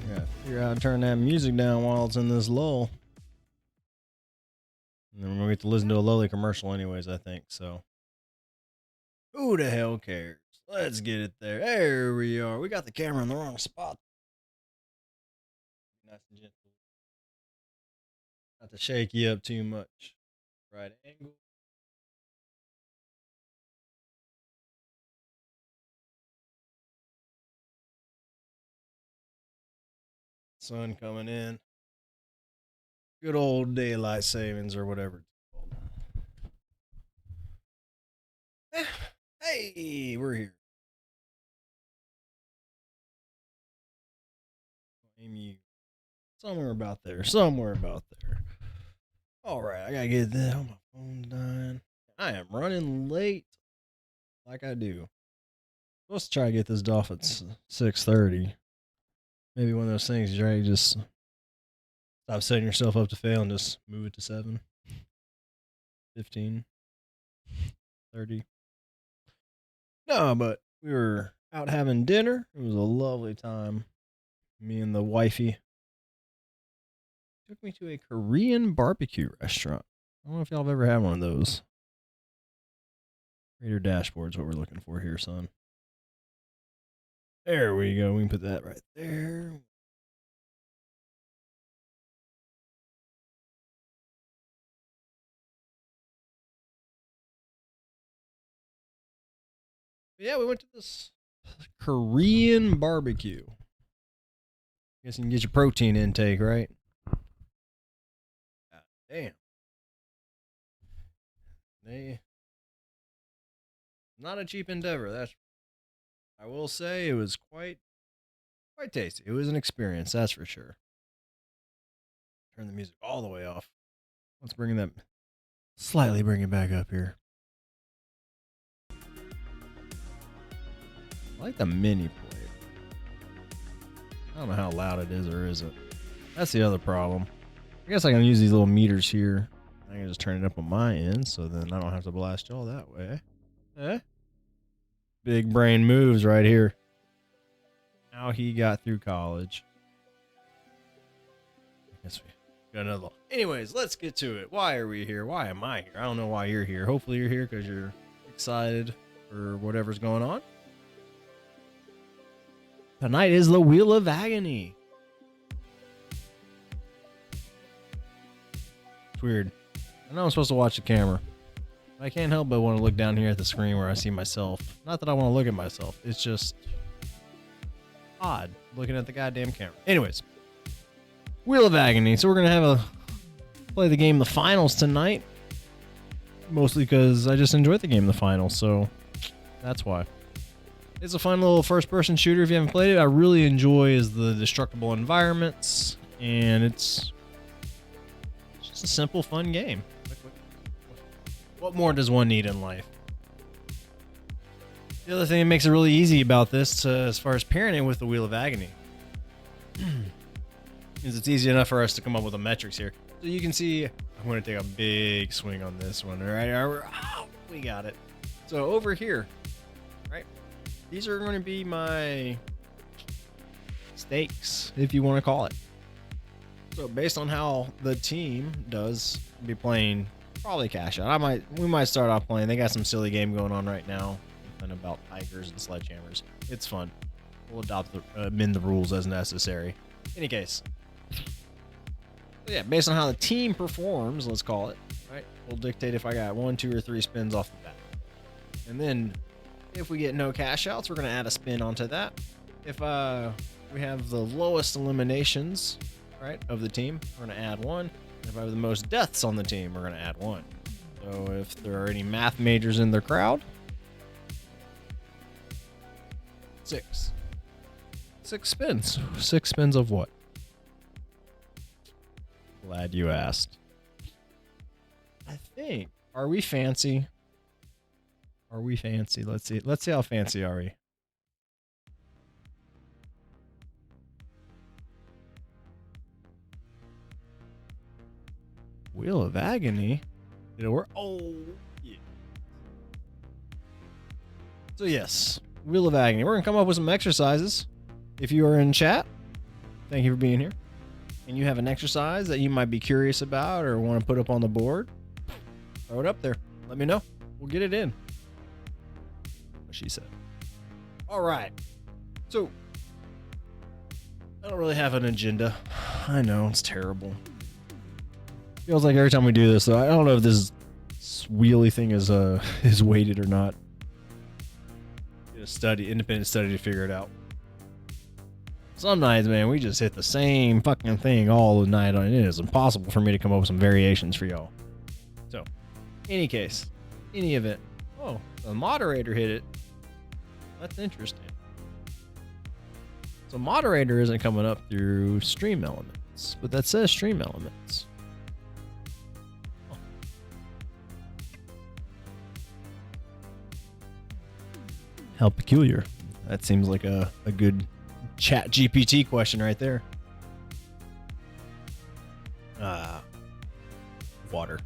Yeah, figure out how to turn that music down while it's in this lull. And then we're gonna get to listen to a Lowly commercial anyways, I think. So who the hell cares? Let's get it there. There we are. We got the camera in the wrong spot. Nice and gentle. Not to shake you up too much. Right angle. Sun coming in. Good old daylight savings or whatever it's called. Hey, we're here. Aim you. Somewhere about there. Somewhere about there. All right, I gotta get that. Oh, my phone's dying. I am running late, like I do. Supposed to try to get this off at 6:30. Maybe one of those things you just stop setting yourself up to fail and just move it to 7, 15, 30. No, but we were out having dinner. It was a lovely time. Me and the wifey took me to a Korean barbecue restaurant. I don't know if y'all have ever had one of those. Radar dashboard's what we're looking for here, son. There we go. We can put that right there. Yeah, we went to this Korean barbecue. Guess you can get your protein intake, right? God damn. Not a cheap endeavor. I will say it was quite tasty. It was an experience, that's for sure. Turn the music all the way off. Let's slightly bring it back up here. I like the mini plate. I don't know how loud it is or isn't. That's the other problem. I guess I can use these little meters here. I can just turn it up on my end, so then I don't have to blast y'all that way. Eh? Big brain moves right here. How he got through college. I guess we got another one. Anyways, let's get to it. Why are we here? Why am I here? I don't know why you're here. Hopefully you're here because you're excited for whatever's going on. Tonight is the Wheel of Agony. It's weird. I know I'm supposed to watch the camera. But I can't help but want to look down here at the screen where I see myself. Not that I want to look at myself. It's just odd looking at the goddamn camera. Anyways, Wheel of Agony. So we're going to play the game The Finals tonight. Mostly because I just enjoyed the game The Finals. So that's why. It's a fun little first-person shooter if you haven't played it. I really enjoy the destructible environments, and it's just a simple, fun game. What more does one need in life? The other thing that makes it really easy about this, as far as pairing it with the Wheel of Agony, is it's easy enough for us to come up with the metrics here. So you can see, I'm going to take a big swing on this one. All right, oh, we got it. So over here, right? These are going to be my stakes, if you want to call it. So based on how the team does, be playing probably cash out. We might start off playing. They got some silly game going on right now, something about tigers and sledgehammers. It's fun. We'll amend the rules as necessary. Any case, so yeah, based on how the team performs, let's call it, right? We'll dictate if I got 1, 2, or 3 spins off the bat, and then if we get no cash outs, we're going to add a spin onto that. If we have the lowest eliminations, right, of the team, we're going to add 1. If I have the most deaths on the team, we're going to add 1. So if there are any math majors in the crowd, 6. 6 spins. 6 spins of what? Glad you asked. I think. Are we fancy? Are we fancy? Let's see. Let's see how fancy are we. Wheel of Agony? Did it work? Oh, yeah. So yes, Wheel of Agony. We're going to come up with some exercises. If you are in chat, thank you for being here. And you have an exercise that you might be curious about or want to put up on the board, throw it up there. Let me know. We'll get it in. What she said. All right. So, I don't really have an agenda. I know, it's terrible. Feels like every time we do this, though, I don't know if this wheelie thing is weighted or not. Get a independent study to figure it out. Some nights, man, we just hit the same fucking thing all the night on it. It is impossible for me to come up with some variations for y'all. So, any case, any event. Oh, the moderator hit it. That's interesting. So moderator isn't coming up through stream elements, but that says stream elements. Oh. How peculiar. That seems like a good chat GPT question right there. Water.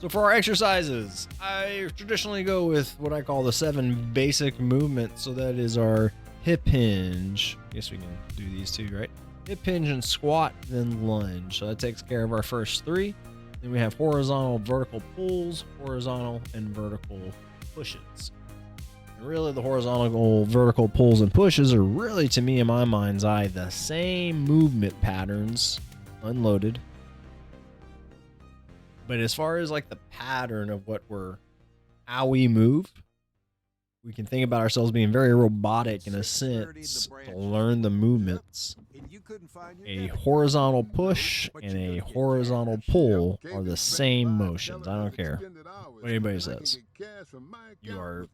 So for our exercises, I traditionally go with what I call the 7 basic movements. So that is our hip hinge. I guess we can do these two, right? Hip hinge and squat, then lunge. So that takes care of our first 3. Then we have horizontal, vertical pulls, horizontal, and vertical pushes. And really, the horizontal, vertical pulls and pushes are really, to me, in my mind's eye, the same movement patterns, unloaded. But as far as like the pattern of how we move, we can think about ourselves being very robotic in a sense to learn the movements. A horizontal push and a horizontal pull are the same motions. I don't care what anybody says. You are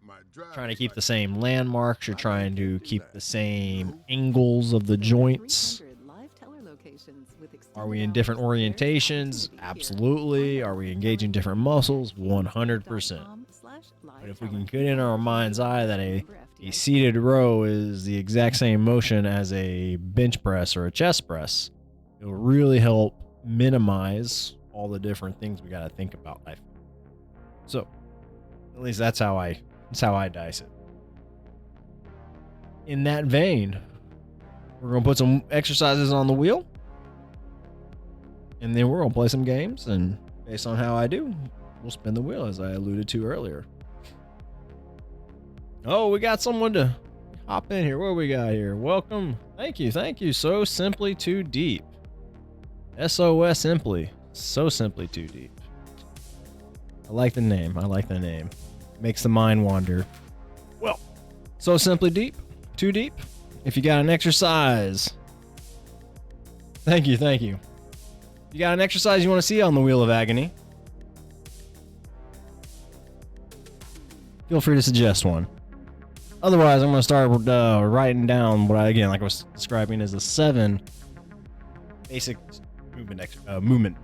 trying to keep the same landmarks. You're trying to keep the same angles of the joints. Are we in different orientations? Absolutely. Are we engaging different muscles? 100%. But if we can get in our mind's eye that a seated row is the exact same motion as a bench press or a chest press, it'll really help minimize all the different things we got to think about life. So, at least that's how I dice it. In that vein, we're going to put some exercises on the wheel. And then we're going to play some games, and based on how I do, we'll spin the wheel, as I alluded to earlier. Oh, we got someone to hop in here. What do we got here? Welcome. Thank you. So Simply Too Deep. SOS Simply. So Simply Too Deep. I like the name. Makes the mind wander. Well, So Simply Deep. Too deep. If you got an exercise. Thank you. You got an exercise you want to see on the Wheel of Agony? Feel free to suggest one. Otherwise, I'm going to start writing down what like I was describing as the 7 basic movement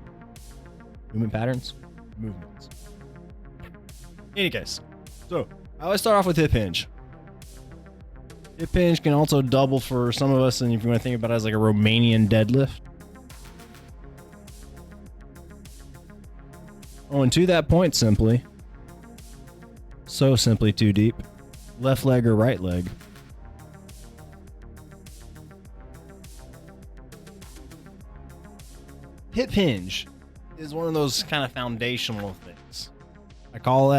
patterns. Movements. In any case, so I always start off with hip hinge. Hip hinge can also double for some of us, and if you want to think about it as like a Romanian deadlift. Oh, and to that point, simply. So Simply Too Deep. Left leg or right leg. Hip hinge is one of those kind of foundational things. I call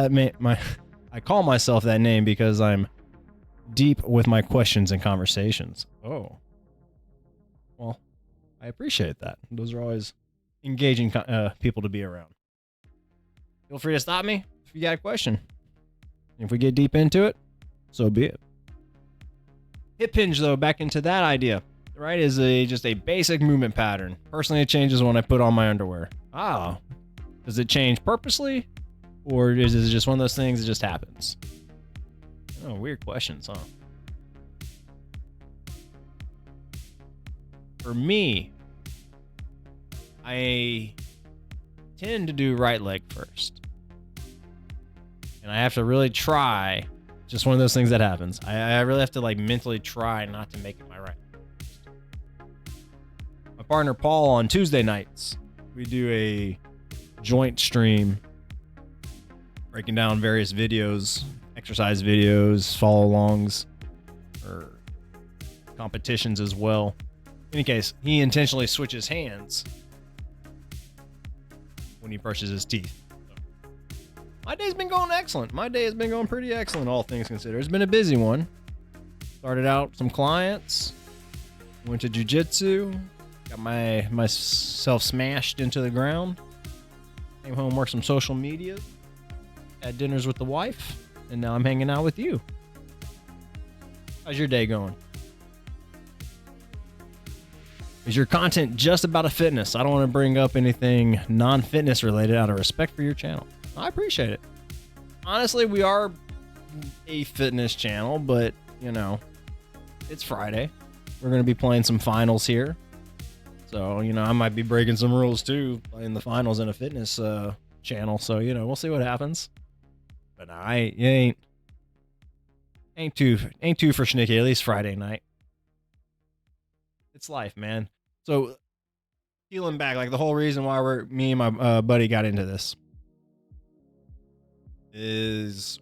myself that name because I'm deep with my questions and conversations. Oh. Well, I appreciate that. Those are always engaging people to be around. Feel free to stop me if you got a question. If we get deep into it, so be it. Hip hinge, though, back into that idea, right, is just a basic movement pattern. Personally, it changes when I put on my underwear. Ah, does it change purposely? Or is it just one of those things that just happens? Oh, weird questions, huh? For me, I tend to do right leg first. And I have to really try. Just one of those things that happens. I really have to like mentally try not to make it my right. My partner Paul on Tuesday nights, we do a joint stream breaking down various videos, exercise videos, follow-alongs, or competitions as well. In any case, he intentionally switches hands when he brushes his teeth. My day's been going excellent. My day has been going pretty excellent, all things considered. It's been a busy one. Started out some clients, went to jiu-jitsu, got myself smashed into the ground, came home, worked some social media, had dinners with the wife, and now I'm hanging out with you. How's your day going? Is your content just about a fitness? I don't want to bring up anything non-fitness related out of respect for your channel. I appreciate it. Honestly, we are a fitness channel, but, you know, it's Friday. We're going to be playing some finals here. So, you know, I might be breaking some rules too, playing the finals in a fitness channel. So, you know, we'll see what happens. But ain't too for schnicky, at least Friday night. It's life, man. So, peeling back, like the whole reason why me and my buddy got into this is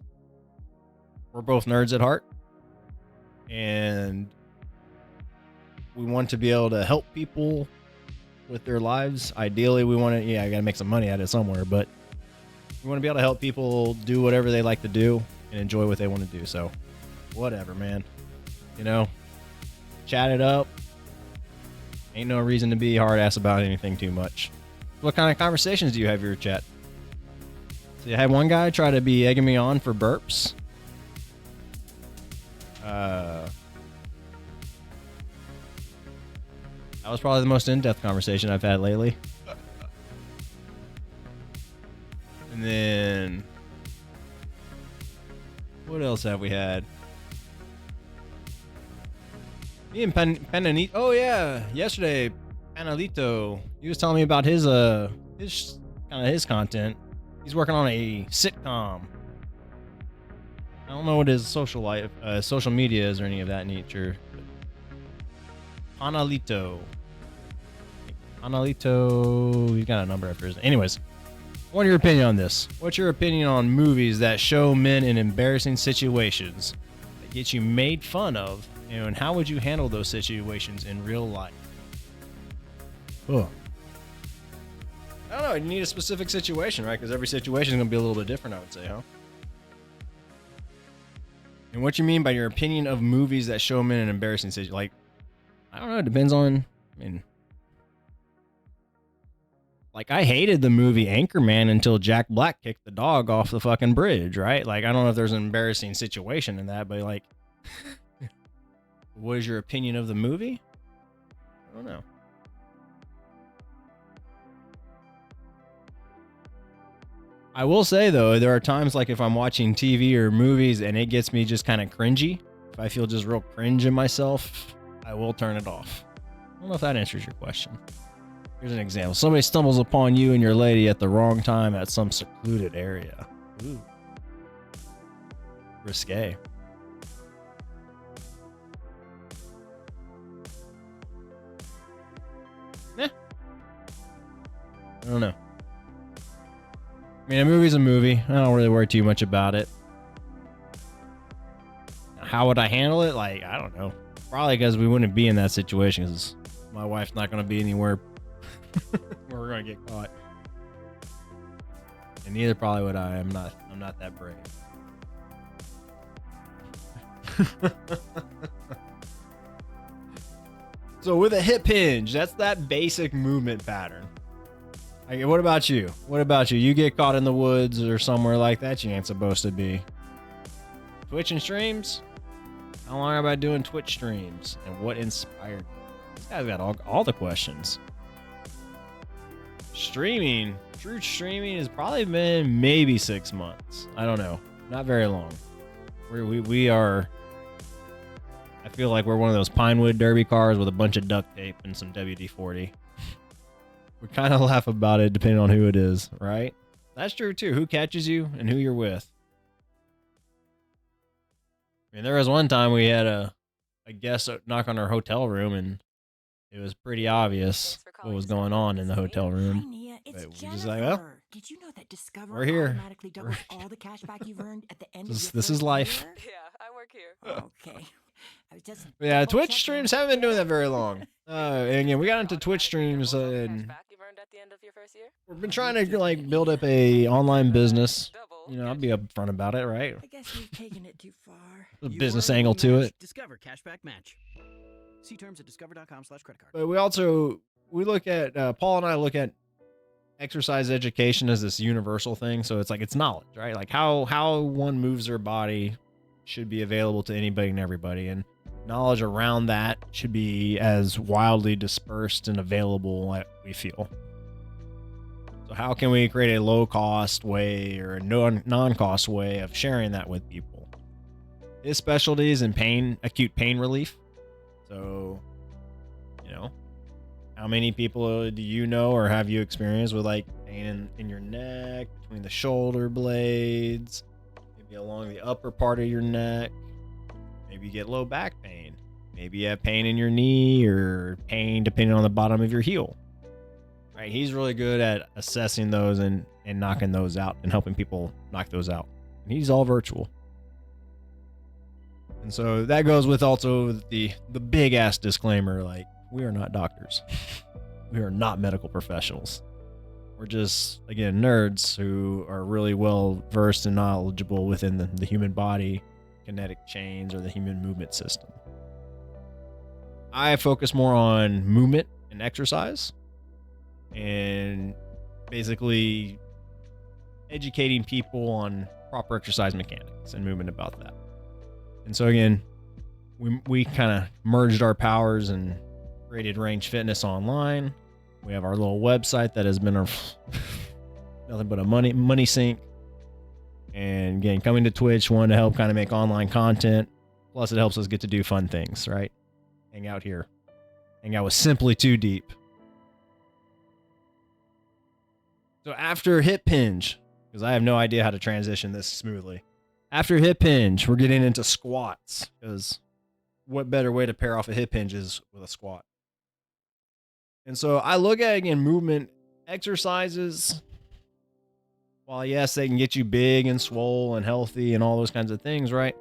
we're both nerds at heart, and we want to be able to help people with their lives. Ideally, we want to, I got to make some money out of it somewhere, but we want to be able to help people do whatever they like to do and enjoy what they want to do. So, whatever, man. You know, chat it up. Ain't no reason to be hard ass about anything too much. What kind of conversations do you have in your chat? See, I had one guy try to be egging me on for burps. That was probably the most in-depth conversation I've had lately. And then, what else have we had? Me and Pananito. Oh yeah, yesterday, Panalito. He was telling me about his content. He's working on a sitcom. I don't know what his social media is or any of that nature. Panalito. He's got a number after his name. Anyways, I want your opinion on this. What's your opinion on movies that show men in embarrassing situations that get you made fun of? And how would you handle those situations in real life? Oh. I don't know. You need a specific situation, right? Because every situation is going to be a little bit different, I would say, huh? And what you mean by your opinion of movies that show men in embarrassing situations? Like, I don't know. It depends on, like, I hated the movie Anchorman until Jack Black kicked the dog off the fucking bridge, right? Like, I don't know if there's an embarrassing situation in that, but, like, what is your opinion of the movie? I don't know. I will say, though, there are times, like, if I'm watching TV or movies and it gets me just kind of cringy, if I feel just real cringe in myself, I will turn it off. I don't know if that answers your question. Here's an example. Somebody stumbles upon you and your lady at the wrong time at some secluded area. Ooh. Risque. I don't know. I mean, a movie's a movie. I don't really worry too much about it. How would I handle it? Like, I don't know. Probably because we wouldn't be in that situation, because my wife's not going to be anywhere where we're going to get caught. And neither probably would I. I'm not that brave. So with a hip hinge, that's that basic movement pattern. Like, what about you? What about you? You get caught in the woods or somewhere like that you ain't supposed to be. Twitch and streams? How long have I been doing Twitch streams? And what inspired me? This guy's got all the questions. Streaming, true streaming has probably been maybe 6 months. I don't know. Not very long. We are, I feel like we're one of those Pinewood Derby cars with a bunch of duct tape and some WD-40. We kind of laugh about it depending on who it is, right? That's true too. Who catches you and who you're with. I mean, there was one time we had a guest knock on our hotel room, and it was pretty obvious what was going on in the hotel room. But we just like, well, did you know that Discover we're here. automatically doubles all the cash back you've earned at the end of This is life. year? Yeah, I work here. Okay. I was just Yeah, Twitch double-checking. streams haven't been doing that very long. And again, we got into Twitch streams and we've been trying to like build up a online business. You know, I'll be upfront about it, right? I guess we've taken it too far. A business angle to it. Discover cashback match. See terms at discover.com/creditcard. But we look at Paul and I look at exercise education as this universal thing. So it's like it's knowledge, right? Like how one moves their body should be available to anybody and everybody, and knowledge around that should be as wildly dispersed and available as we feel. So how can we create a low-cost way or a non-cost way of sharing that with people? His specialty is in acute pain relief. So, you know, how many people do you know or have you experienced with like pain in your neck, between the shoulder blades, maybe along the upper part of your neck? Maybe you get low back pain. Maybe you have pain in your knee or pain depending on the bottom of your heel. Right? He's really good at assessing those and knocking those out and helping people knock those out. And he's all virtual. And so that goes with also the big ass disclaimer, like, we are not doctors. We are not medical professionals. We're just, again, nerds who are really well versed and knowledgeable within the human body, kinetic chains, or the human movement system. I focus more on movement and exercise and basically educating people on proper exercise mechanics and movement about that. And so again, we kind of merged our powers and created Range Fitness online. We have our little website that has been nothing but a money sink. And again, coming to Twitch, wanted to help kind of make online content. Plus, it helps us get to do fun things, right? Hang out here. Hang out with Simply Too Deep. So after hip hinge, because I have no idea how to transition this smoothly. After hip hinge, we're getting into squats, because what better way to pair off a hip hinge is with a squat. And so I look at, again, movement exercises. While yes, they can get you big and swole and healthy and all those kinds of things, right?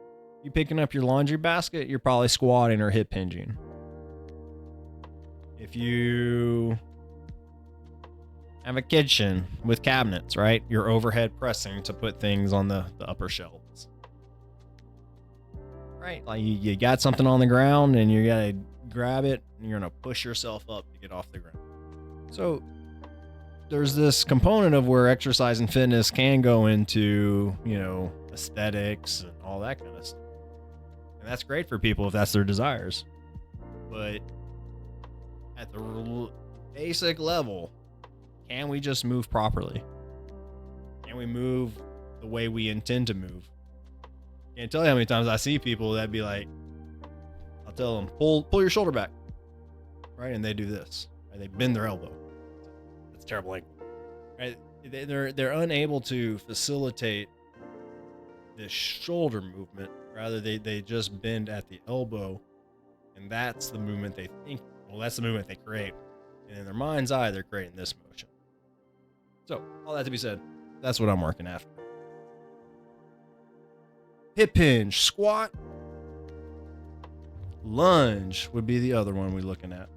You picking up your laundry basket, you're probably squatting or hip hinging. If you have a kitchen with cabinets, right? You're overhead pressing to put things on the upper shelves. Right? Like you got something on the ground and you gotta grab it and you're gonna push yourself up to get off the ground. So there's this component of where exercise and fitness can go into, you know, aesthetics and all that kind of stuff. And that's great for people if that's their desires. But at the basic level, can we just move properly? Can we move the way we intend to move? Can't tell you how many times I see people that be like, I'll tell them, pull your shoulder back, right? And they do this, right? They bend their elbow. That's a terrible angle, right? They're unable to facilitate this shoulder movement. Rather, they just bend at the elbow, and that's the movement they think. Well, that's the movement they create, and in their mind's eye, they're creating this motion. So, all that to be said, that's what I'm working after. Hip hinge, squat, lunge would be the other one we're looking at.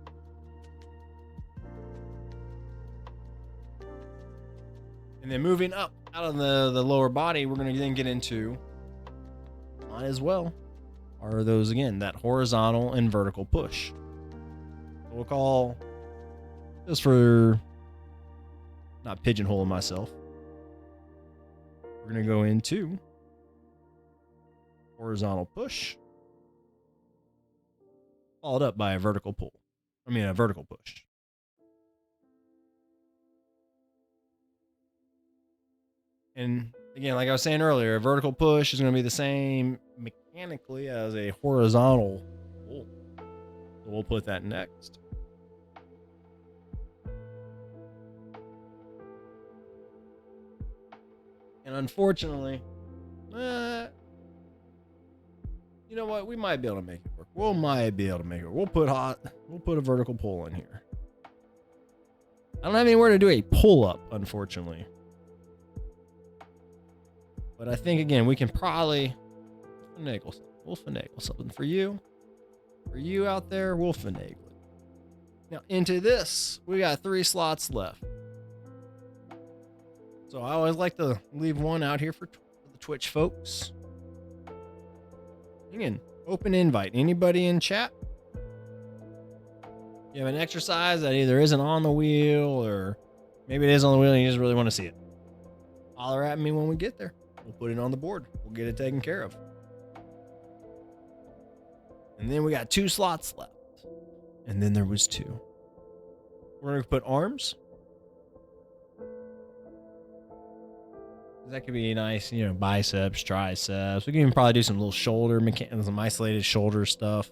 And then moving up out of the lower body, we're going to then get into, might as well, are those, again, that horizontal and vertical push. We'll call, just for not pigeonholing myself, we're going to go into horizontal push, followed up by a vertical pull. A vertical push. And again, like I was saying earlier, a vertical push is going to be the same mechanically as a horizontal pull. So we'll put that next. And unfortunately, you know what? We might be able to make it work. We'll put a vertical pull in here. I don't have anywhere to do a pull up, unfortunately. But I think, again, we can probably finagle something for you. For you out there, we'll finagle it. Now, into this, we got 3 slots left. So I always like to leave one out here for the Twitch folks. Again, open invite. Anybody in chat? You have an exercise that either isn't on the wheel or maybe it is on the wheel and you just really want to see it. Holler at me when we get there. We'll put it on the board. We'll get it taken care of. And then we got 2 slots left. And then there was 2. We're going to put arms. That could be nice, you know, biceps, triceps. We can even probably do some little shoulder, some isolated shoulder stuff.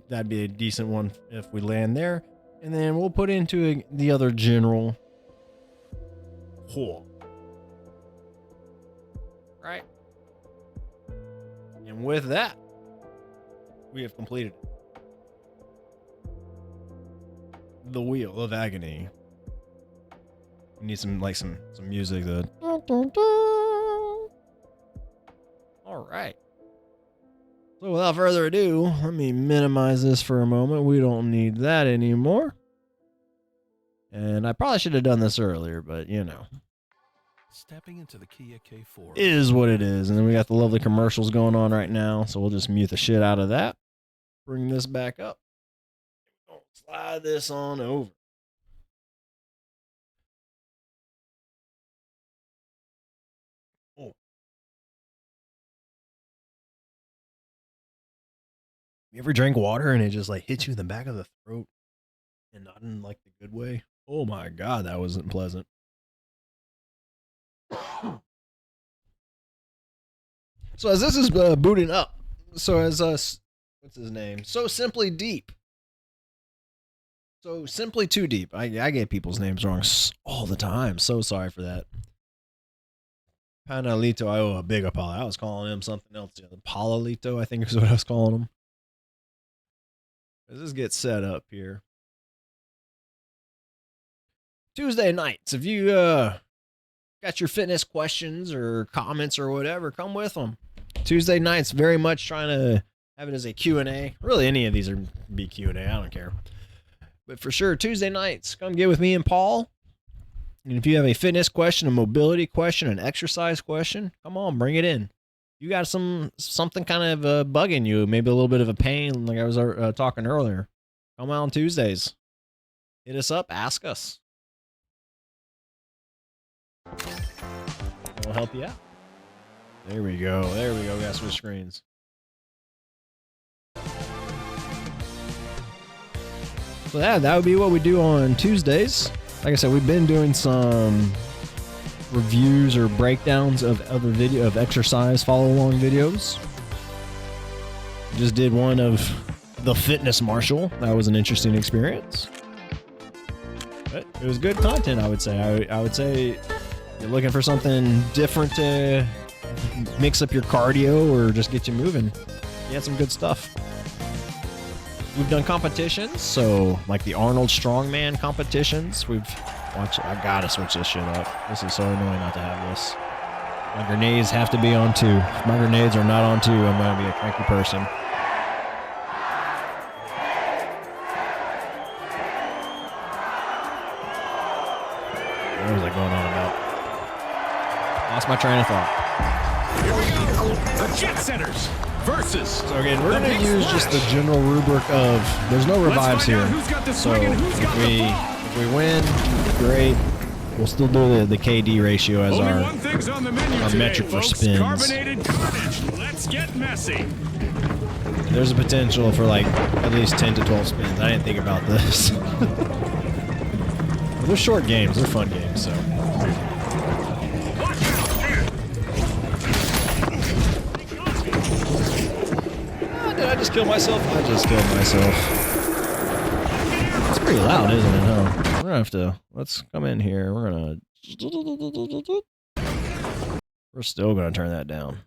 That'd be a decent one if we land there. And then we'll put into the other general. Right. And with that, we have completed the Wheel of Agony. We need some music that. All right. So without further ado, let me minimize this for a moment. We don't need that anymore. And I probably should have done this earlier, but you know. Stepping into the Kia K4 Is what it is. And then we got the lovely commercials going on right now. So we'll just mute the shit out of that. Bring this back up. Slide this on over. Oh. You ever drink water and it just like hits you in the back of the throat and not in like the good way? Oh my God, that wasn't pleasant. So as this is booting up, so as what's his name? So Simply Deep. So Simply Too Deep. I get people's names wrong all the time. So sorry for that. Panalito, I owe a big apology. I was calling him something else. Palalito, I think is what I was calling him. Let's just get set up here. Tuesday nights, if you got your fitness questions or comments or whatever, come with them. Tuesday nights, very much trying to have it as a Q&A. Really, any of these are be Q&A. I don't care. But for sure, Tuesday nights, come get with me and Paul. And if you have a fitness question, a mobility question, an exercise question, come on, bring it in. You got something kind of bugging you, maybe a little bit of a pain, like I was talking earlier. Come out on Tuesdays. Hit us up, ask us. We'll help you out. There we go. There we go. We got switch screens. So yeah, that would be what we do on Tuesdays. Like I said, we've been doing some reviews or breakdowns of other exercise follow-along videos. Just did one of the Fitness Marshal. That was an interesting experience. But it was good content, I would say. I would say you're looking for something different to mix up your cardio or just get you moving. You had some good stuff. We've done competitions, so like the Arnold Strongman competitions. We've watched. I gotta switch this shit up. This is so annoying not to have this. My grenades have to be on 2. If my grenades are not on 2, I'm gonna be a cranky person. What was I going on about? Lost my train of thought. Here we go. The Jet Setters versus. So again, we're going to use just the general rubric of there's no revives here. So if we win, great. We'll still do the KD ratio as our metric for spins. Carbonated carnage. Let's get messy. There's a potential for like at least 10 to 12 spins. I didn't think about this. They're short games. They're fun games. So. Did I just kill myself? I just killed myself. It's pretty loud, isn't it, huh? We're gonna have to, let's come in here. We're still gonna turn that down.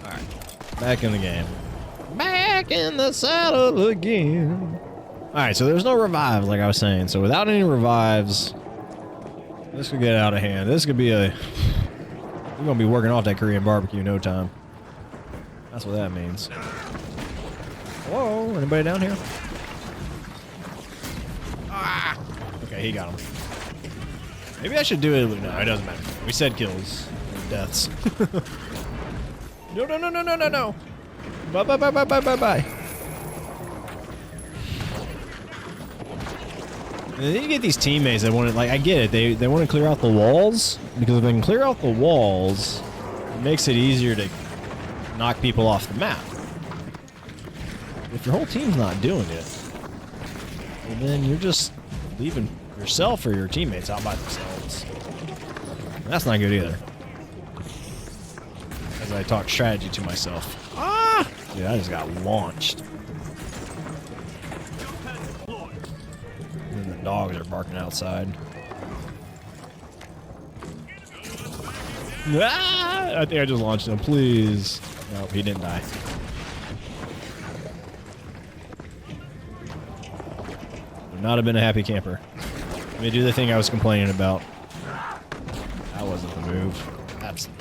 Alright, back in the game. Back in the saddle again. Alright, so there's no revives, like I was saying. So without any revives, this could get out of hand. This could be we're gonna be working off that Korean barbecue in no time. That's what that means. Whoa, anybody down here? Ah! Okay, he got him. Maybe I should do it. No, it doesn't matter. We said kills. Deaths. No, no, no, no, no, no, no. Bye, bye, bye, bye, bye, bye, bye. And then you get these teammates that want to, like, I get it. They want to clear out the walls, because if they can clear out the walls, it makes it easier to knock people off the map. If your whole team's not doing it, well, then you're just leaving yourself or your teammates out by themselves. And that's not good either. As I talk strategy to myself. Ah! Dude, I just got launched. And the dogs are barking outside. Ah! I think I just launched him. Please. Nope, he didn't die. Would not have been a happy camper. Let me do the thing I was complaining about. That wasn't the move. That's the move.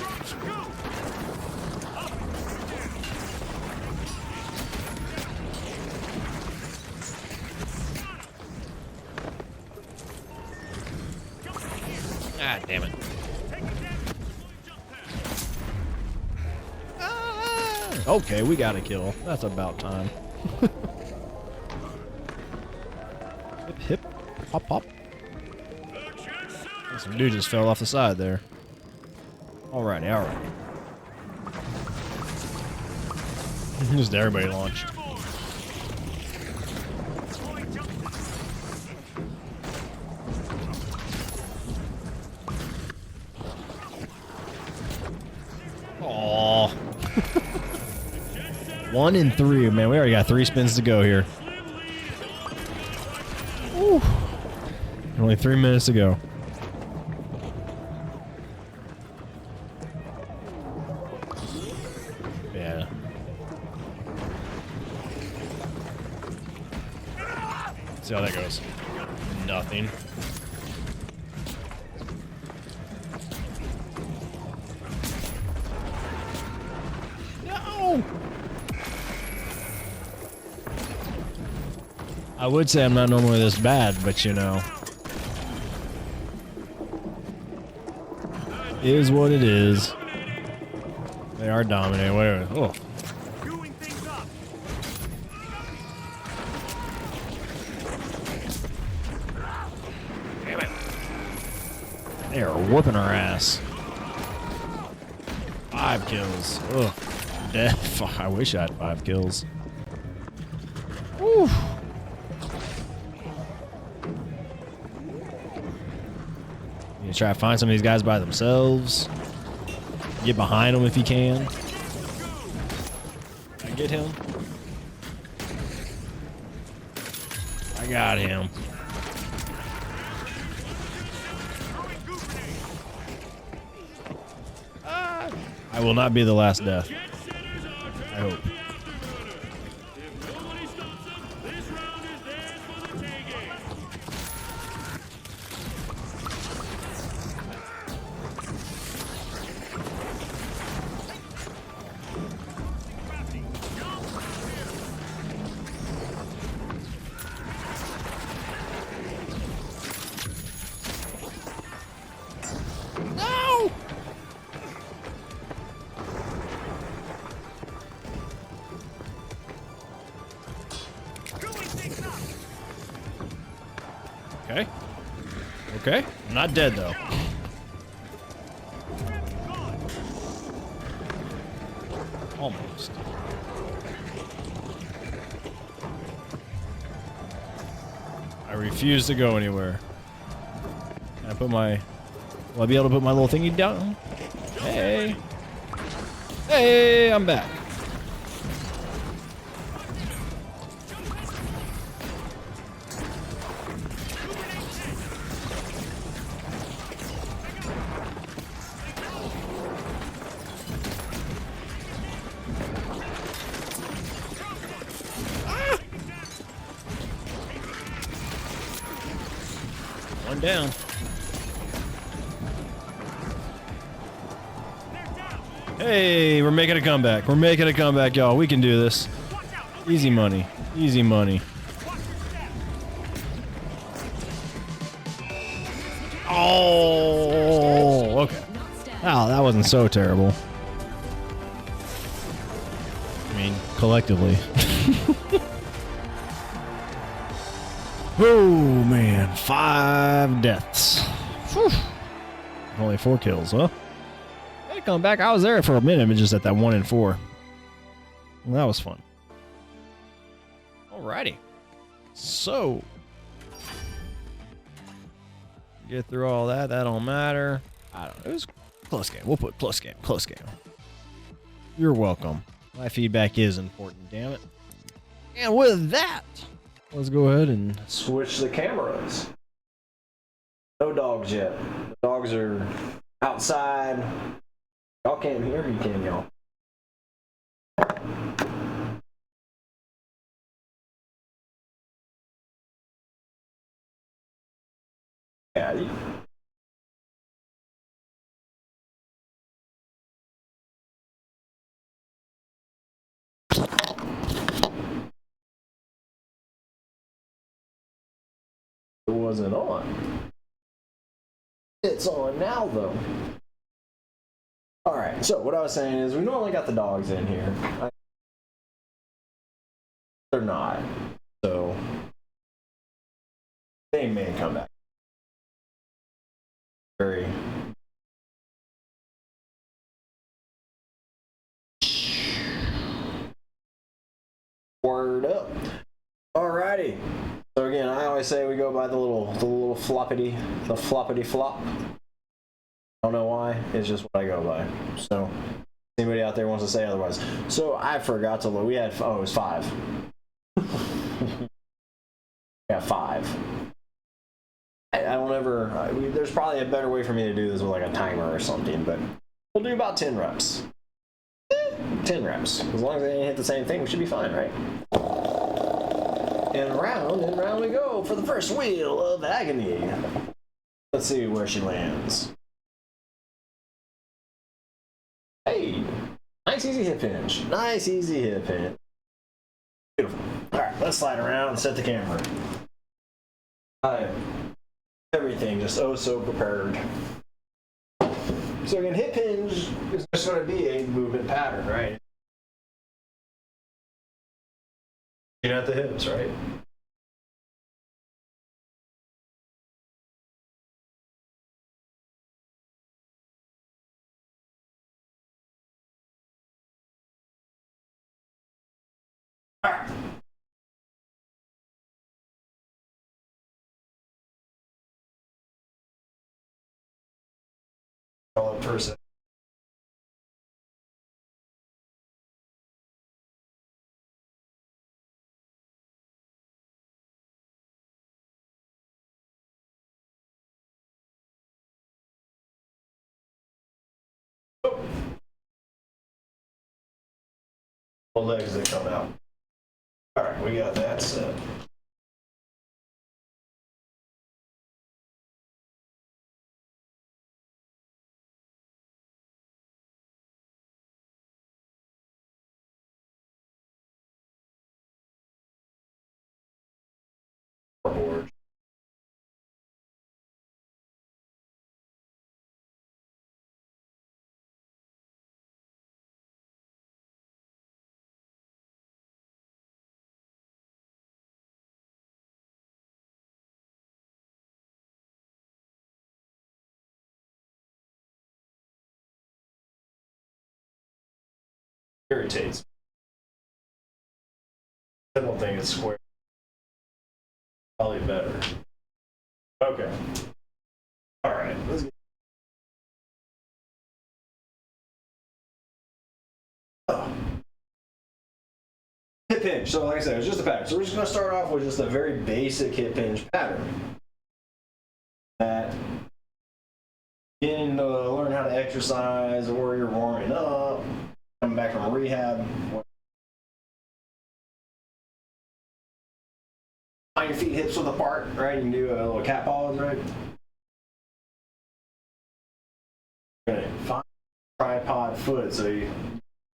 Ah, damn it. Ah, okay, we got a kill. That's about time. Hip, hip, hop, hop. Some dude just fell off the side there. Alrighty, alrighty. Just everybody launched. Aww. 1 in 3, man. We already got 3 spins to go here. Woo. Only 3 minutes to go. Yeah. See how that goes. Nothing. No! I would say I'm not normally this bad, but you know. It is what it is. They are dominating. Wait a minute. Oh. Damn it. They are whooping our ass. 5 kills. Ugh. Death. I wish I had 5 kills. Woo. You try to find some of these guys by themselves. Get behind them if you can. I get him. I got him. I will not be the last death. I hope. No! Okay. Okay. I'm not dead though. Almost. I refuse to go anywhere. Can I put my... Will I be able to put my little thingy down? Hey. Hey, I'm back. One down. Hey, we're making a comeback. We're making a comeback, y'all. We can do this. Easy money. Easy money. Oh, okay. Oh, that wasn't so terrible. I mean, collectively. Oh, man. 5 deaths. Whew. Only 4 kills, huh? Hey, come back. I was there for a minute, but just at that 1 and 4. Well, that was fun. Alrighty. So, get through all that. That don't matter. I don't know. It was a close game. We'll put close game. Close game. You're welcome. My feedback is important, damn it. And with that, let's go ahead and switch the cameras. No dogs yet. The dogs are outside. Y'all can't hear me, can y'all? Yeah. It wasn't on. It's on now, though. All right. So what I was saying is, we normally got the dogs in here. They're not. So they may come back. Very. Word up. Alrighty. So again, I always say we go by the little floppity flop. I don't know why. It's just what I go by. So anybody out there wants to say otherwise. So I forgot to look. We had it was 5. Yeah, 5. I don't ever. There's probably a better way for me to do this with like a timer or something, but we'll do about 10 reps. 10 reps. As long as they didn't hit the same thing, we should be fine, right? And round we go for the first wheel of agony. Let's see where she lands. Hey, nice easy hip hinge. Nice easy hip hinge. Beautiful. All right, let's slide around and set the camera. Everything just oh so prepared. So again, hip hinge is just going to be a movement pattern, right? At the hips, right? All in person. The legs that come out. All right, we got that set. Board. Irritates. I don't think it's square. Probably better. Okay. All right. Let's get. Hip hinge. So like I said, it's just a pattern. So we're just going to start off with just a very basic hip hinge pattern. That getting to learn how to exercise or you're warming up, coming back from rehab. Find your feet hips width apart, right? You can do a little cat pause, right? You're gonna find a tripod foot, so you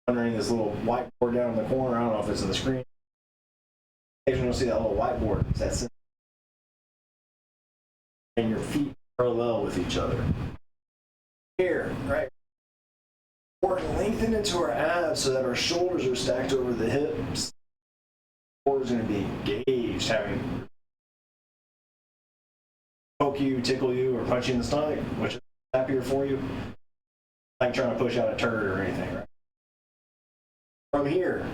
underneath this little whiteboard down in the corner. I don't know if it's in the screen. You'll see that little whiteboard. That's it. And your feet parallel with each other. Here, right? We're lengthen into our abs so that our shoulders are stacked over the hips. Core is going to be engaged, having poke you, tickle you, or punch you in the stomach, which is happier for you. Like trying to push out a turd or anything, right? From here,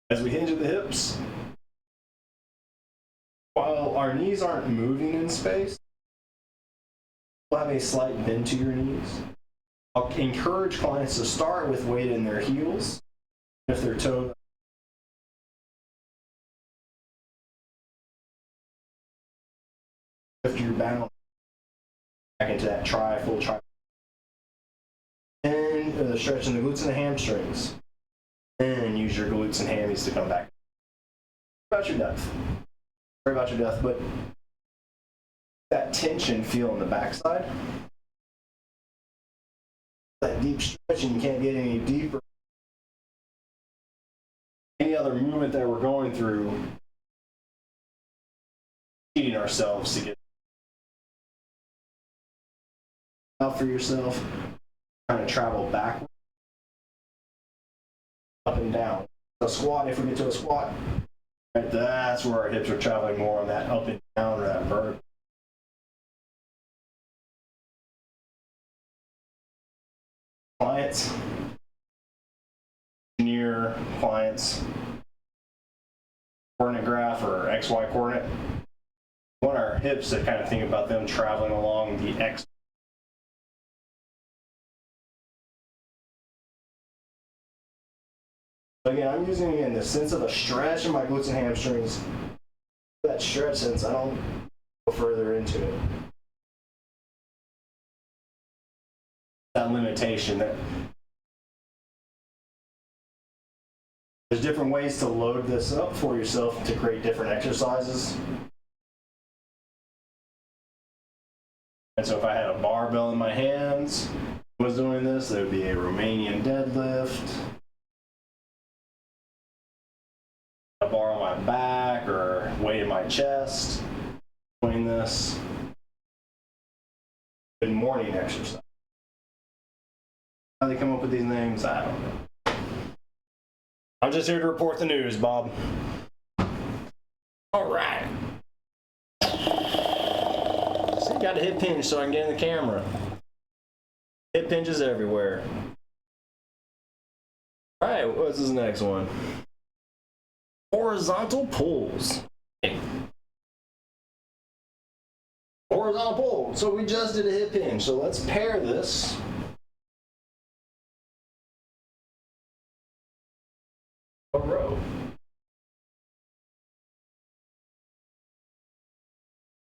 as we hinge at the hips, while our knees aren't moving in space, we'll have a slight bend to your knees. I'll encourage clients to start with weight in their heels. If their toe lift your balance back into that full tri. And the stretch in the glutes and the hamstrings. And use your glutes and hammies to come back. About your depth. Sorry about your depth, but that tension feel on the backside. That deep stretching, you can't get any deeper. Any other movement that we're going through, cheating ourselves to get out for yourself, trying to travel backward, up and down. A squat, if we get to a squat, right, that's where our hips are traveling more on that up and down or that vertical. Clients, engineer clients, coordinate graph or XY coordinate. We want our hips to kind of think about them traveling along the X. Again, I'm using again the sense of a stretch in my glutes and hamstrings. That stretch sense, I don't go further into it. That limitation, that there's different ways to load this up for yourself to create different exercises. And so if I had a barbell in my hands, was doing this, there would be a Romanian deadlift, a bar on my back or weight in my chest, doing this. Good morning exercise. How they come up with these names, I don't know. I'm just here to report the news, Bob. All right. So you got a hip hinge so I can get in the camera. Hip hinges everywhere. All right, what's this next one? Horizontal pulls. Horizontal pull. So we just did a hip hinge. So let's pair this. A row.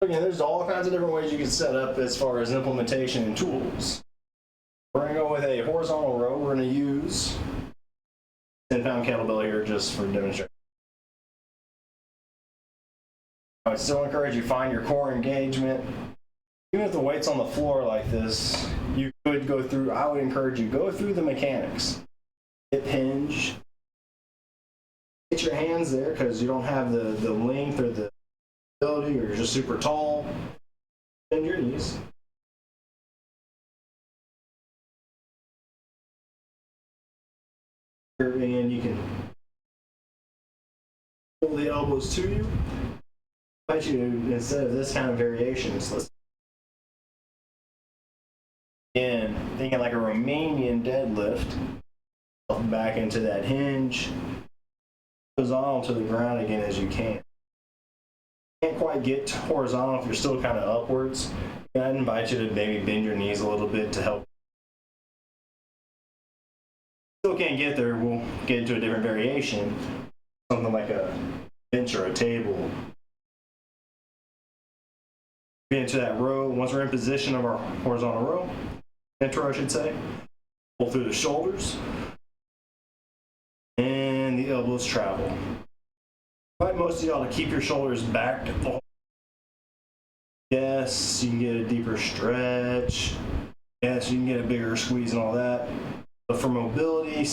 Again, there's all kinds of different ways you can set up as far as implementation and tools. We're going to go with a horizontal row. We're going to use 10-pound kettlebell here just for demonstration. I would still encourage you to find your core engagement. Even if the weight's on the floor like this, you could go through, I would encourage you, go through the mechanics. Hip hinge. Get your hands there because you don't have the length or the ability, or you're just super tall. Bend your knees. And you can pull the elbows to you. I invite you to, instead of this kind of variations, let's again, thinking like a Romanian deadlift, back into that hinge. Horizontal to the ground again as you can. Can't quite get horizontal if you're still kind of upwards. I'd invite you to maybe bend your knees a little bit to help. Still can't get there, we'll get into a different variation. Something like a bench or a table. Get into that row. Once we're in position of our horizontal row, intro I should say, pull through the shoulders. And the elbows travel. I invite most of y'all to keep your shoulders back. Yes, you can get a deeper stretch. Yeah, so you can get a bigger squeeze and all that. But for mobility,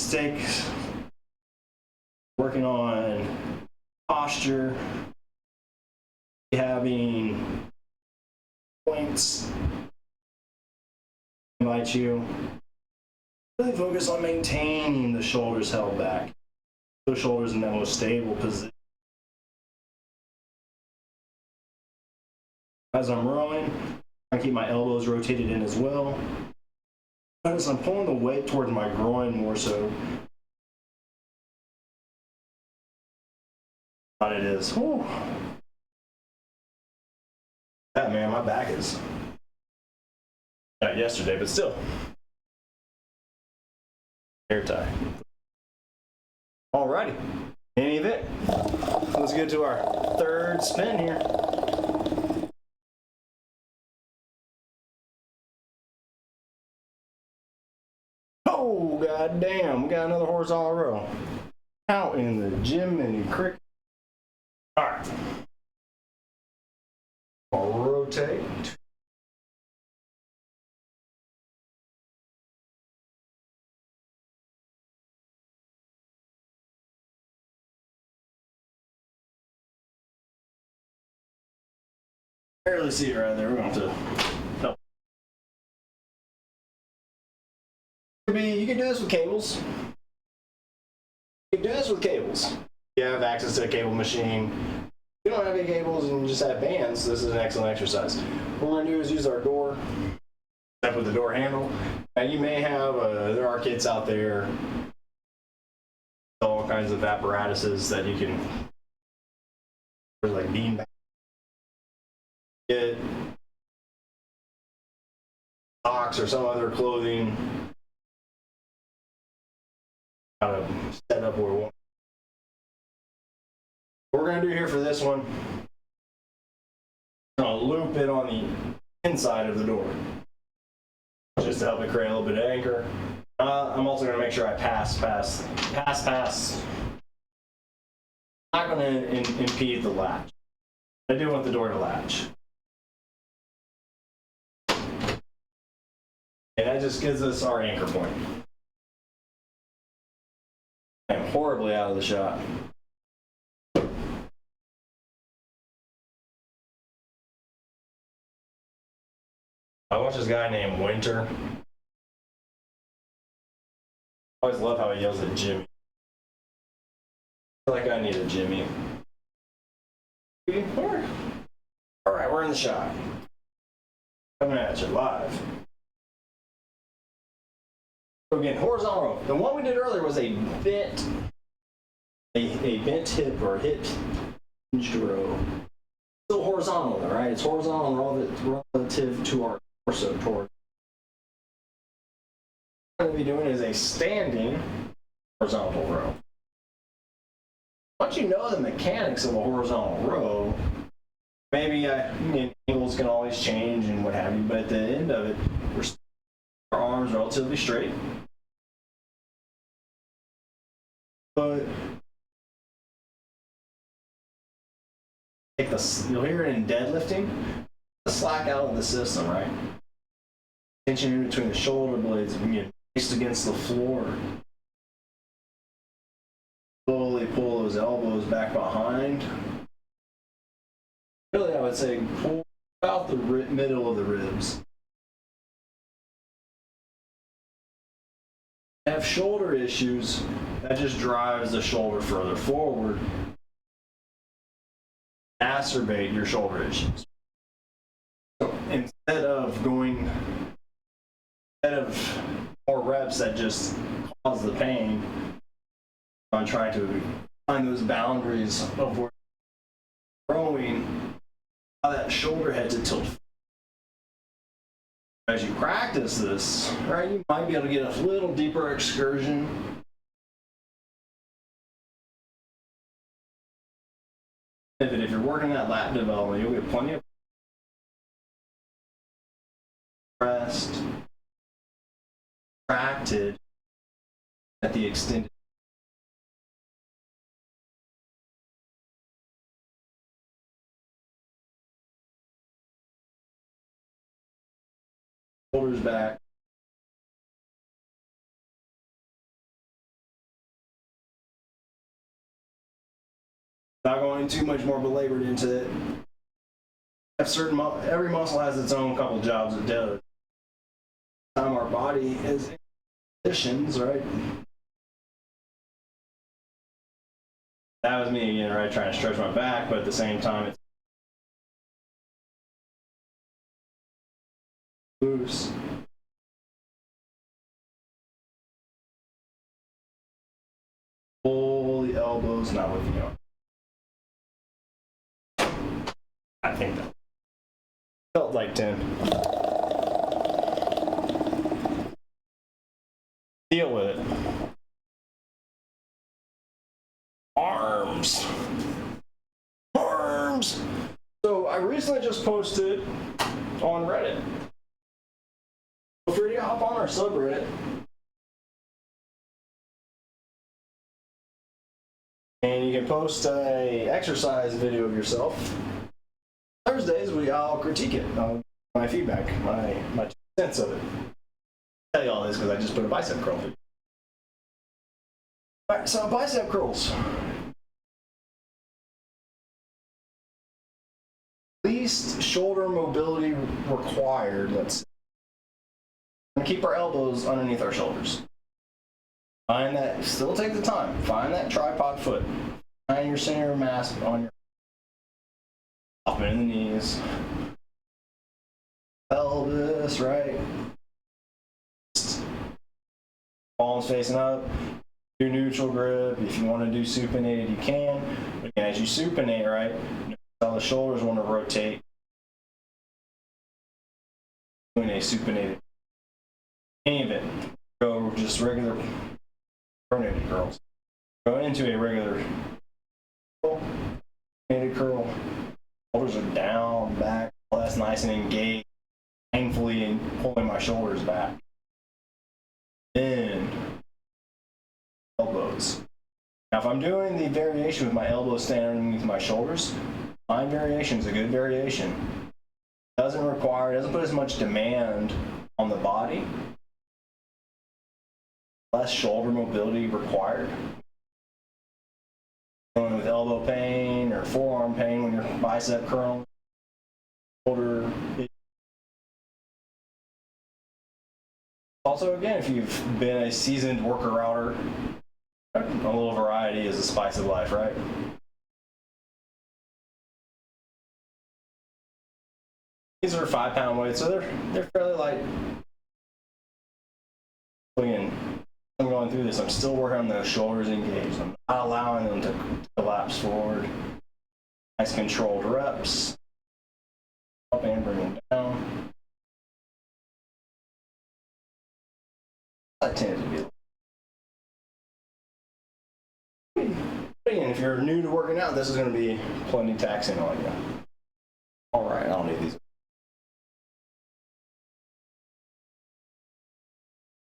working on posture, having points, invite you really focus on maintaining the shoulders held back. Those shoulders in that most stable position. As I'm rowing, I keep my elbows rotated in as well. Notice I'm pulling the weight towards my groin more so. What it is. Whew. Yeah, man, my back is not yesterday, but still. Hair tie. Alrighty. In any event, let's get to our third spin here. Oh, goddamn, we got another horizontal row. Out in the gym and cricket. Alright. I'll rotate. Barely see it right there. We're going to have to. No. You can do this with cables. You can do this with cables. You have access to a cable machine. If you don't have any cables and you just have bands, this is an excellent exercise. What we're going to do is use our door, except with the door handle. Now you may have, there are kits out there, all kinds of apparatuses that you can, like bean bags. Get socks or some other clothing kind of set up where we want. What we're going to do here for this one, I'm going to loop it on the inside of the door just to help it create a little bit of anchor. I'm also going to make sure I pass. I'm not going to impede the latch. I do want the door to latch. And that just gives us our anchor point. I'm horribly out of the shot. I watch this guy named Winter. I always love how he yells at Jimmy. I feel like I need a Jimmy. Alright, we're in the shot. Coming at you live. So again, horizontal row. The one we did earlier was a bent hip or hip hinged row. Still horizontal though, right? It's horizontal relative to our torso toward. What we're going to be doing is a standing horizontal row. Once you know the mechanics of a horizontal row, maybe angles can always change and what have you, but at the end of it, our arms relatively straight. But you'll hear it in deadlifting, the slack out of the system, right? Tension in between the shoulder blades when you're placed against the floor. Slowly pull those elbows back behind. Really, I would say pull about the middle of the ribs. Have shoulder issues, that just drives the shoulder further forward. Exacerbate your shoulder issues. So instead of more reps that just cause the pain, I'm trying to find those boundaries of where growing, how that shoulder head to tilt. As you practice this, right, you might be able to get a little deeper excursion. If you're working that lat development, you'll get plenty of rest, contracted at the extended. Shoulders back, Not going too much more belabored into it. Have certain every muscle has its own couple jobs it does. Time our body is in conditions, right? That was me again, right? Trying to stretch my back, but at the same time, it's loose. Pull the elbows, not with the arm. I think that felt like 10. Deal with it. Arms. Arms. So I recently just posted on Reddit. Feel free to hop on our subreddit. And you can post a exercise video of yourself. Thursdays, I'll critique it. My feedback, my sense of it. I'll tell you all this because I just put a bicep curl video. Alright, so bicep curls. Least shoulder mobility required, let's say. And keep our elbows underneath our shoulders. Find that, still take the time, find that tripod foot. Find your center of mass on your up in the knees. Pelvis, right? Palms facing up. Do neutral grip. If you want to do supinated, you can. But again, as you supinate, right, how the shoulders want to rotate. Doing a supinated. Any of it. Go just regular pronated curls. Go into a regular pronated curl. Shoulders are down, back. All that's nice and engaged. Painfully and pulling my shoulders back. Then elbows. Now, if I'm doing the variation with my elbows staying underneath my shoulders, my variation is a good variation. Doesn't put as much demand on the body. Less shoulder mobility required. Dealing with elbow pain or forearm pain when you're bicep curling, shoulder. Also, again, if you've been a seasoned worker outer, a little variety is the spice of life, right? These are 5-pound weights, so they're fairly light. Again, I'm going through this. I'm still working on those shoulders engaged. I'm not allowing them to collapse forward. Nice controlled reps. Up and bring them down. I tend to be. Again, if you're new to working out, this is going to be plenty taxing on you. All right, I don't need these.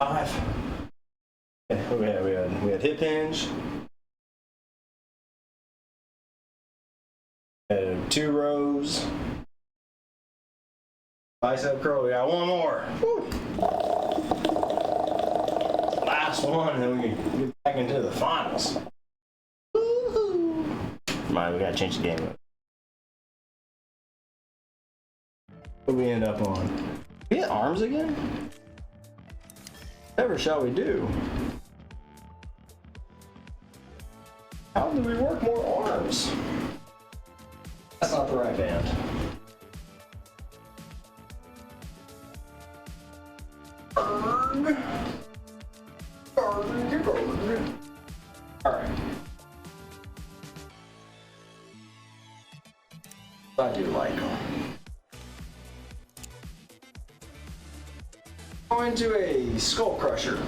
5. We had hip hinge. We had 2 rows. Bicep curl. We got 1 more. Woo. Last one, and then we can get back into the finals. Woo-hoo. Mind, we gotta change the game up. What do we end up on? We hit arms again? Never shall we do. How do we work more arms? That's not the right band. Alright. I do like them. Going to a skull crusher.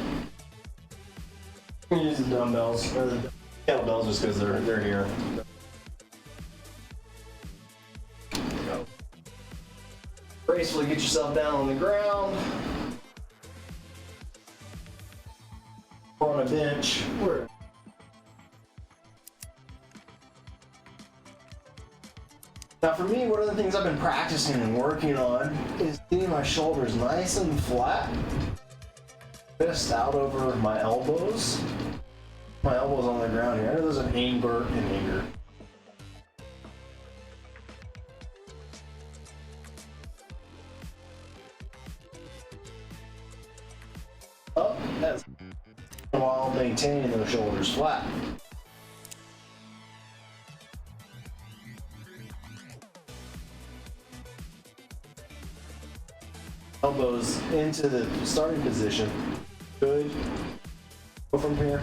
I'm use the dumbbells or the kettlebells just because they're here. Go. Gracefully get yourself down on the ground. Or on a bench. Now for me, one of the things I've been practicing and working on is getting my shoulders nice and flat. Fist out over my elbows. My elbows on the ground here. I know there's an anger and anger. That's while maintaining those shoulders flat. Elbows into the starting position. Good. Go from here.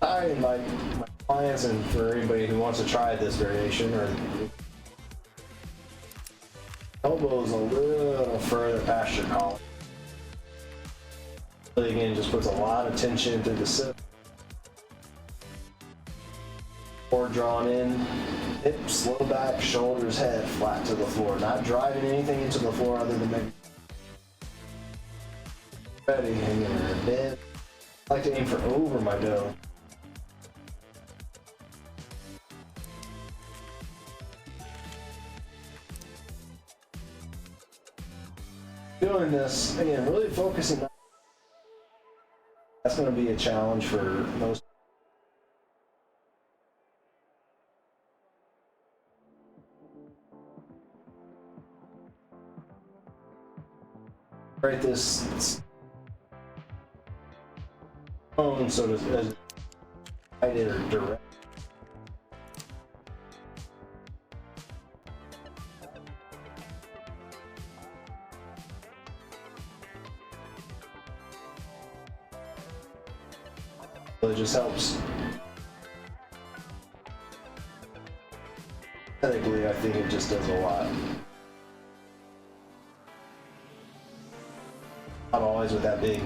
I invite my clients and for anybody who wants to try this variation or elbows a little further past your collar. Really, again, just puts a lot of tension through the sit. Core drawn in, hips low back, shoulders, head flat to the floor. Not driving anything into the floor other than maybe ready, hanging in a bit. I like to aim for over my dome. Doing this, again, really focusing on that's going to be a challenge for most. Right, this tone, so to guided or direct. It just helps. Aesthetically, I think it just does a lot. Not always with that big.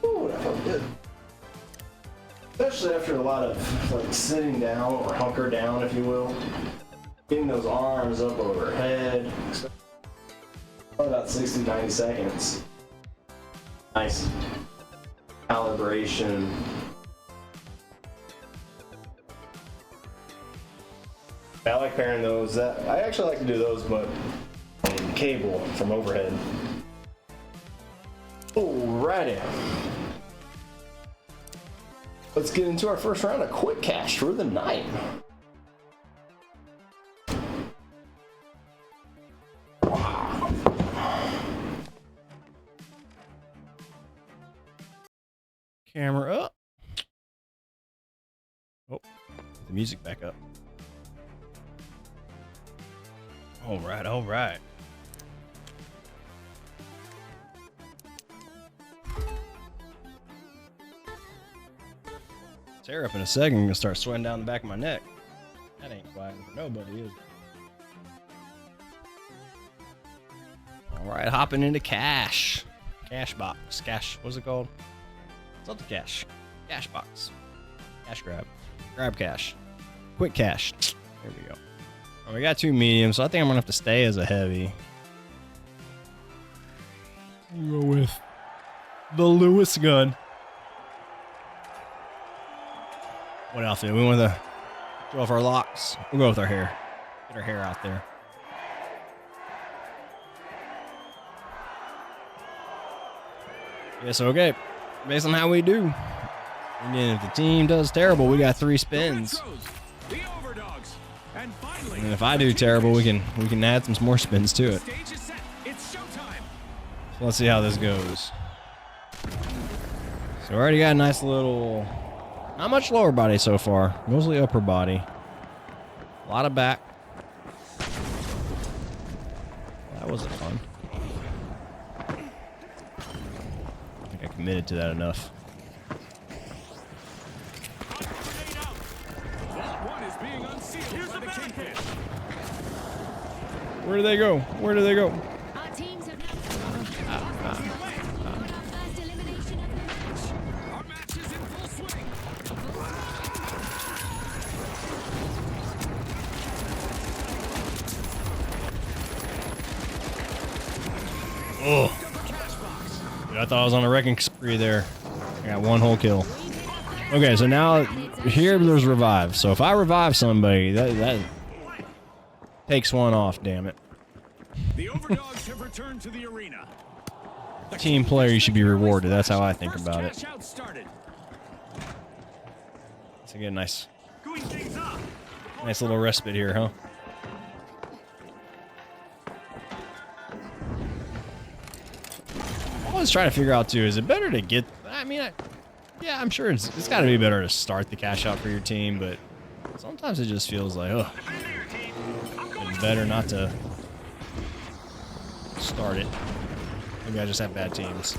Ooh, that felt good. Especially after a lot of like sitting down or hunker down, if you will. Getting those arms up overhead. About 60, 90 seconds. Nice calibration. I like pairing those. I actually like to do those, but on cable from overhead. Alrighty. Let's get into our first round of quick cash for the night. Wow. Camera up. Oh, the music back up. All right, all right. Tear up in a second, I'm gonna start sweating down the back of my neck. That ain't quieting for nobody, is it? Alright, hopping into cash. Cash box. Cash, what's it called? It's not the cash. Cash box. Cash grab. Grab cash. Quick cash. There we go. Well, we got two mediums, so I think I'm gonna have to stay as a heavy. We'll go with the Lewis gun. What outfit? We want to show off our locks. We'll go with our hair. Get our hair out there. Yes, okay. Based on how we do. And then if the team does terrible, we got 3 spins. The overdogs. And finally, And if I do terrible, we can add some more spins to it. stage is set. It's showtime. So let's see how this goes. So we already got a nice little, not much lower body so far, mostly upper body. A lot of back. That wasn't fun. I think I committed to that enough. Vault 1 is being unsealed by the kingpin. Where do they go? Where do they go? Our teams have now our first elimination of the match. Our match is in full swing. Oh, dude, I thought I was on a wrecking spree there. I got one whole kill. Okay, so now here there's revive. So if I revive somebody, that takes one off. Damn it. The overdogs have returned to the arena. The Team player, you should be rewarded. That's how I think first about it. cash out started. Let's get a nice Going things up. little respite here, huh? I always trying to figure out too, is it better to get, I mean, yeah, I'm sure it's got to be better to start the cash out for your team, but sometimes it just feels like, oh, it's better not to start it. Maybe I just have bad teams.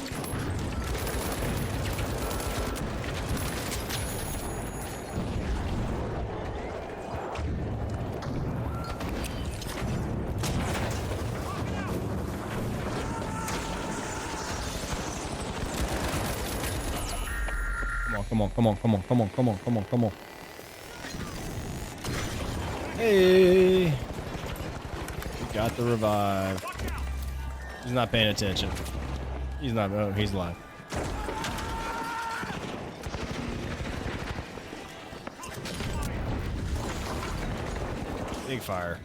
Come on, come on, come on, come on, come on, come on, come on. Hey! We got the revive. He's not paying attention. He's not, oh, he's alive. Big fire.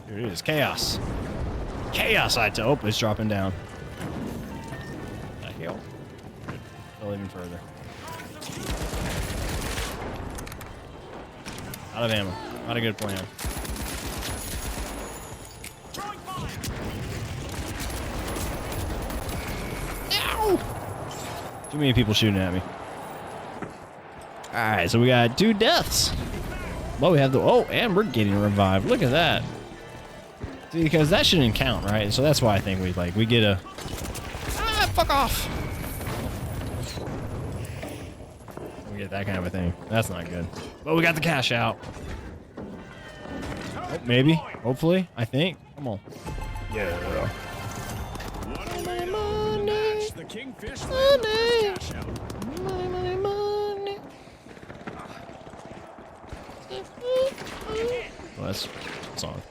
Here it is, chaos. Chaos, I tell. Oh, it's dropping down. The hell? Fell even further. Out of ammo. Not a good plan. Ow! Too many people shooting at me. Alright, so we got 2 deaths. Well, we have the... Oh, and we're getting revived. Look at that. See, because that shouldn't count, right? So that's why I think we get a... Ah, fuck off! We get that kind of a thing. That's not good. But we got the cash out. Oh, maybe. Hopefully. I think. Come on. Yeah. What a way to open the match. The Kingfish land the first cash out. Money, money, money. Well, that's a song.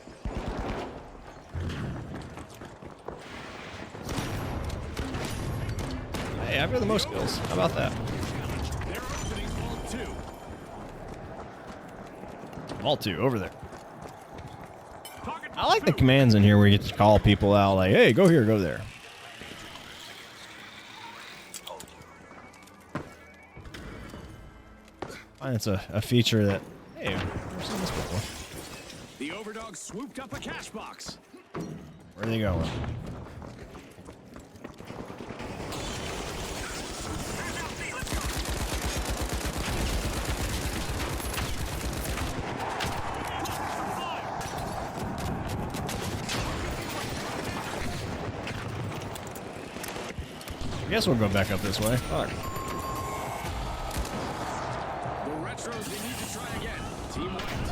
Hey, I've got the most kills. How about that? They're opening Vault 2. All 2 over there. I like the commands in here where you get to call people out like, hey, go here, go there. I find it's a feature that, hey, I've never seen this before. The overdogs swooped up a cash box. Where are they going? I guess we'll go back up this way. Fuck. The retros, they need to try again. Team white.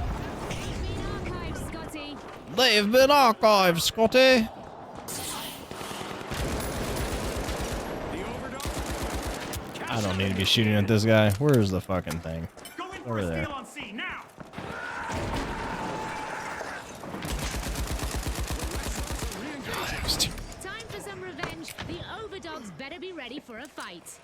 Archived, Scotty. They've been archived, Scotty. The overdogs. I don't need to be shooting at this guy. Where's the fucking thing? Over there. on C now. Time for some revenge. The overdogs better be ready for a fight.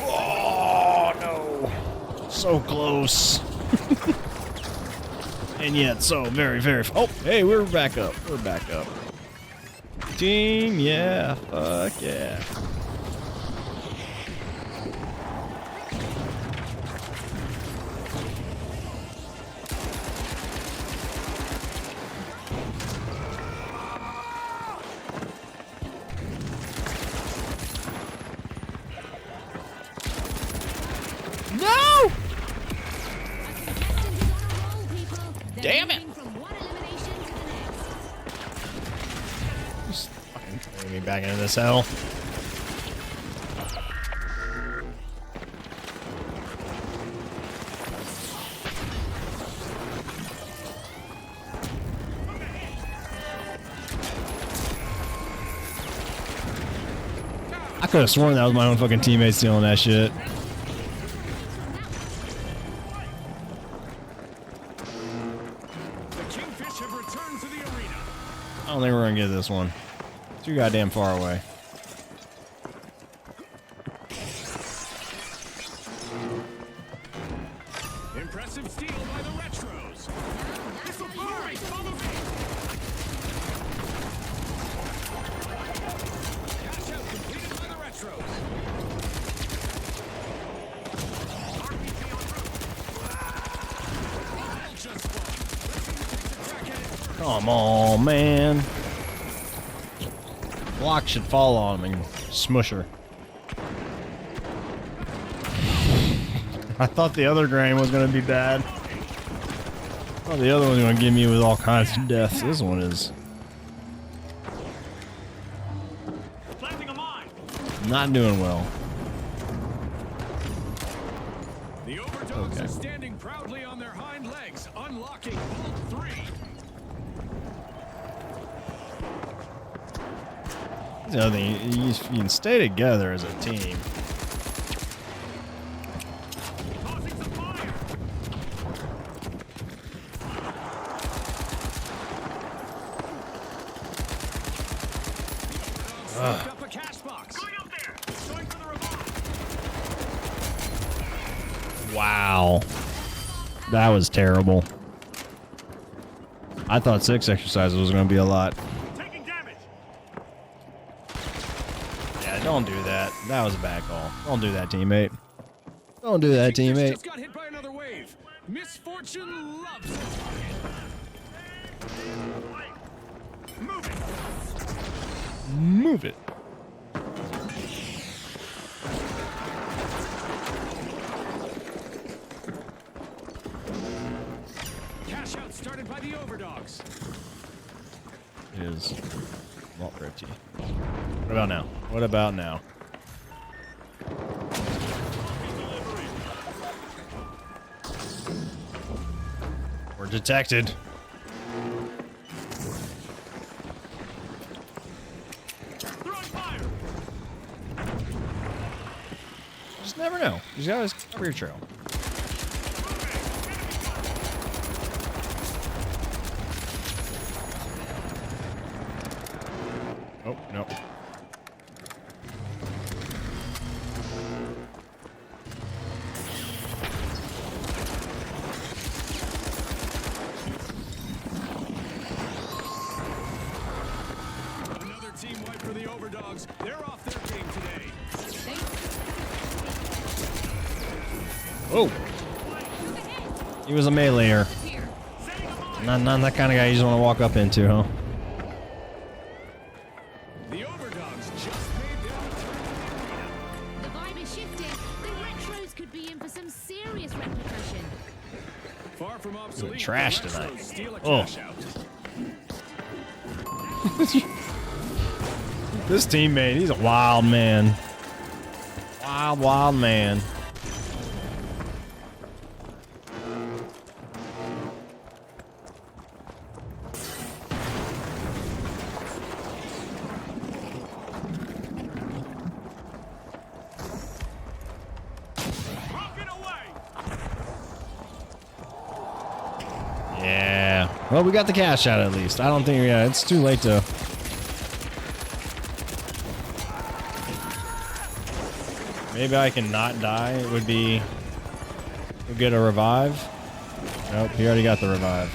Oh, no. So close. And yet so very, very... Oh, hey, we're back up. We're back up. Team, yeah. Fuck yeah. No! Damn it! Just fucking throwing me back into this hell. I could have sworn that was my own fucking teammate stealing that shit. The Kingfish have returned to the arena. I don't think we're gonna get this one. Too goddamn far away. Impressive steal by the Retros. This'll burn. Follow me. Cash out completed by the Retros. RPG en route. Just fun. Let's see who takes a crack at it first. Come on, man. Block should fall on him and smush her. I thought the other grain was gonna be bad. Oh, the other one's gonna give me with all kinds of deaths. This one is Planting a mine. not doing well. The Overdogs are standing proudly on their hind legs, unlocking Bolt 3. That's the other thing. You can stay together as a team. Causing some fire. Overdogs up a cash box. Going up there. Going for the revive. Wow. That was terrible. I thought 6 exercises was gonna be a lot. Taking damage. Yeah, don't do that. That was a bad call. Don't do that, teammate. Don't do that, Kingfish teammate. just got hit by another wave. Misfortune loves it. Move it. Move it. Cash out started by the Overdogs. It is not pretty. What about now? What about now? We're detected. Throwing fire. Just never know. You just gotta cover your trail. Oh, no. Another team wipe for the Overdogs. They're off their game today. Oh! He was a meleeer. Not that kind of guy you just want to walk up into, huh? The Overdogs just made their return to the arena. The vibe is shifting. The retros could be in for some serious repercussion. Far from obsolete. Trash the Retros tonight. steal a Oh. cash out. This teammate, he's a wild man. Wild man. Rocket away. Yeah. Well, we got the cash out at least. I don't think, yeah, it's too late to. Maybe I can not die. It would be. We'll get a revive. Nope, he already got the revive.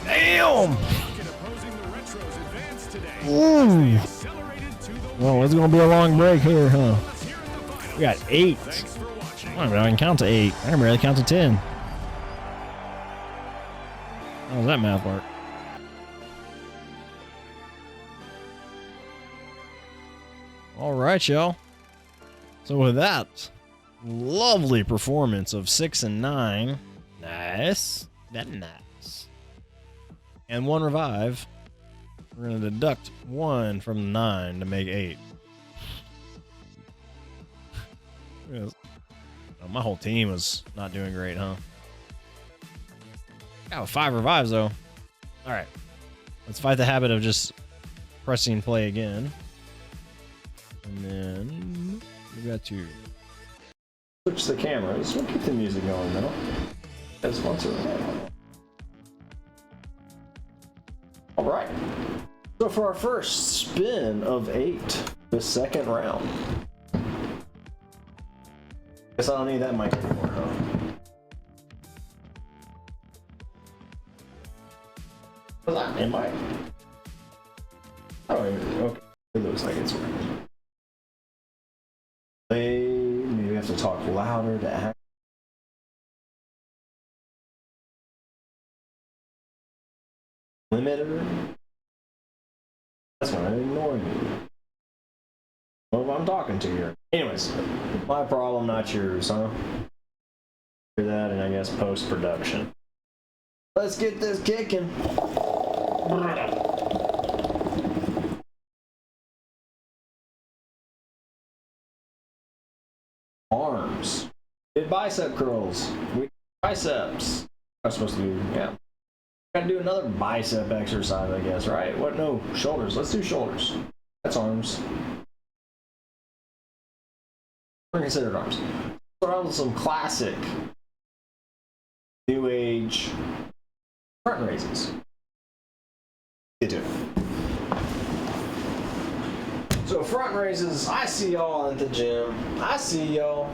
Damn! Rocket opposing the Retros advance today. Ooh. Accelerated to the Well, it's gonna be a long break here, huh? Let's hear it in the final. We got 8. Thanks for watching. I don't know, I can count to 8. I can barely count to 10. How does that math work? All right, y'all. So with that lovely performance of 6 and 9, nice, that nice, and 1 revive, we're gonna deduct 1 from the 9 to make 8. Yes. Oh, my whole team was not doing great, huh? Got 5 revives though. All right, let's fight the habit of just pressing play again, and then We got to switch the cameras. We'll keep the music going though. As once all right. So for our first spin of 8, the second round. Guess I don't need that mic anymore, huh? Was that in mic? I don't even. Okay, it looks like it's working. Maybe we have to talk louder to act. Limiter. That's gonna ignore you. Well, I'm talking to you. Anyways, my problem, not yours, huh? Hear that, and I guess post-production. Let's get this kicking. Arms. Did bicep curls. We biceps. I'm supposed to do, yeah. Gotta do another bicep exercise, I guess, right? What? No, shoulders. Let's do shoulders. That's arms. We're considered arms. Start out with some classic new age front raises. Get to it. So front raises, I see y'all at the gym. I see y'all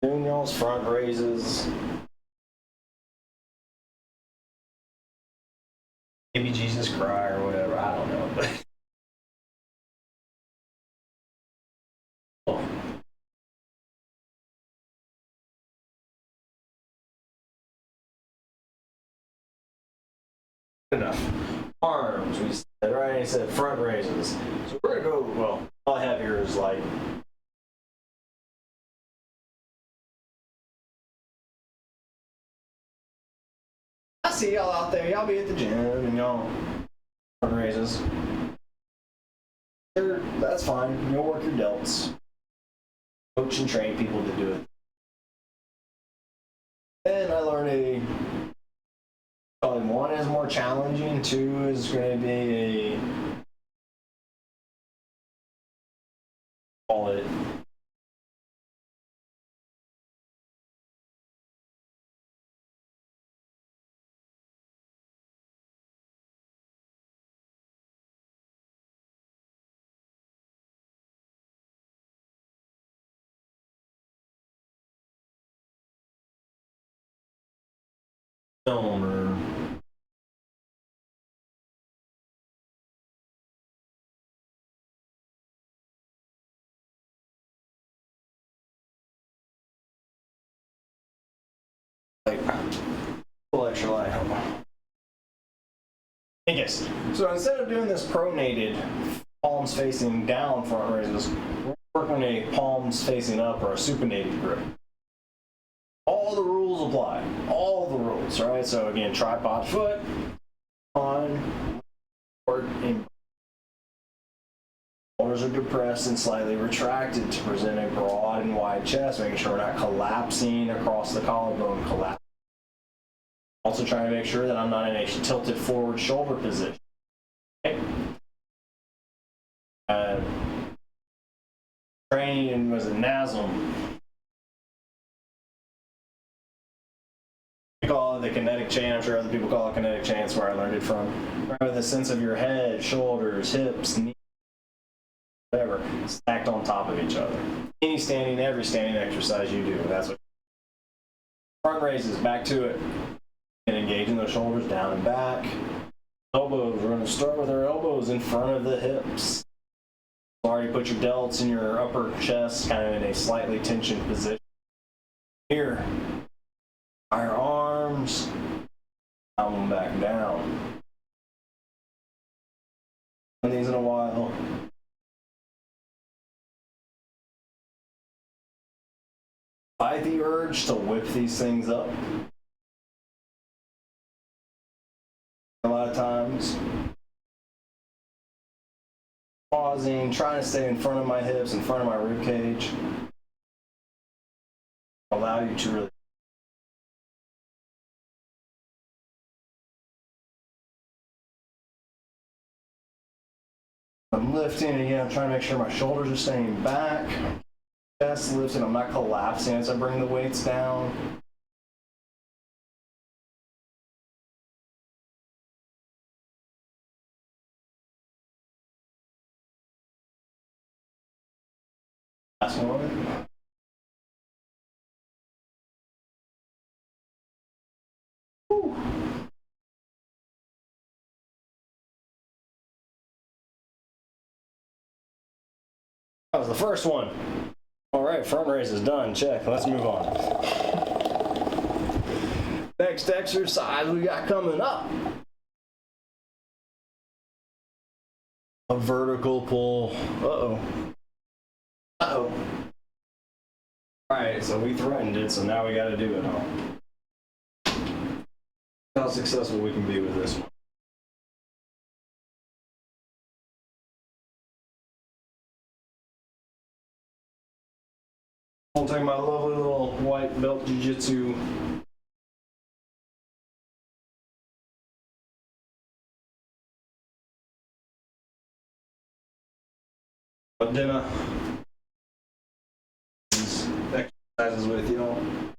doing y'all's front raises. Maybe Jesus cry or whatever, I don't know. But enough. Arms, we said, right? I said front raises. So we're gonna go, well, all I have here is like I see y'all out there, y'all be at the gym and y'all front raises. Sure, that's fine. You'll work your delts. Coach and train people to do it. And I learned probably one is more challenging, 2 is going to be call it film or like electrolyte. I guess. So instead of doing this pronated palms facing down front raises, we're working a palms facing up or a supinated grip. All the rules apply. All the rules, right? So again, tripod foot on, or in. Shoulders are depressed and slightly retracted to present a broad and wide chest, making sure we're not collapsing across the collarbone. Also trying to make sure that I'm not in a tilted forward shoulder position. Okay. Training was a NASM. We call it the kinetic chain. I'm sure other people call it kinetic chain. That's where I learned it from. Remember the sense of your head, shoulders, hips, knees, whatever, stacked on top of each other. Any standing, every standing exercise you do, that's what. Front raises, back to it. And engaging those shoulders down and back. Elbows, we're going to start with our elbows in front of the hips. Already put your delts in your upper chest, kind of in a slightly tensioned position. Here, our arms, down back down. Done these in a while. Fight the urge to whip these things up. A lot of times, pausing, trying to stay in front of my hips, in front of my rib cage, allow you to really I'm lifting again. I'm trying to make sure my shoulders are staying back. Chest lifting. I'm not collapsing as I bring the weights down. Last one. Whew. That was the first one. All right, front raise is done. Check. Let's move on. Next exercise we got coming up. A vertical pull. Uh-oh. Uh-oh. All right, so we threatened it, so now we got to do it, huh? How successful we can be with this one. I'll take my lovely little white belt jiu-jitsu dinner. These exercises with you.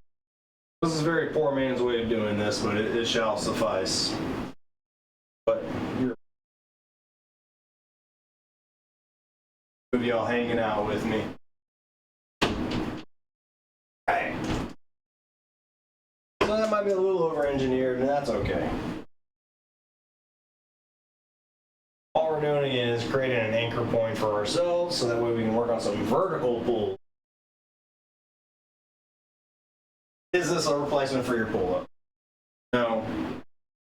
This is a very poor man's way of doing this, but it shall suffice. But you're of y'all hanging out with me. Right. So that might be a little over-engineered, and that's okay. All we're doing again is creating an anchor point for ourselves, so that way we can work on some vertical pulls. Is this a replacement for your pull-up? No.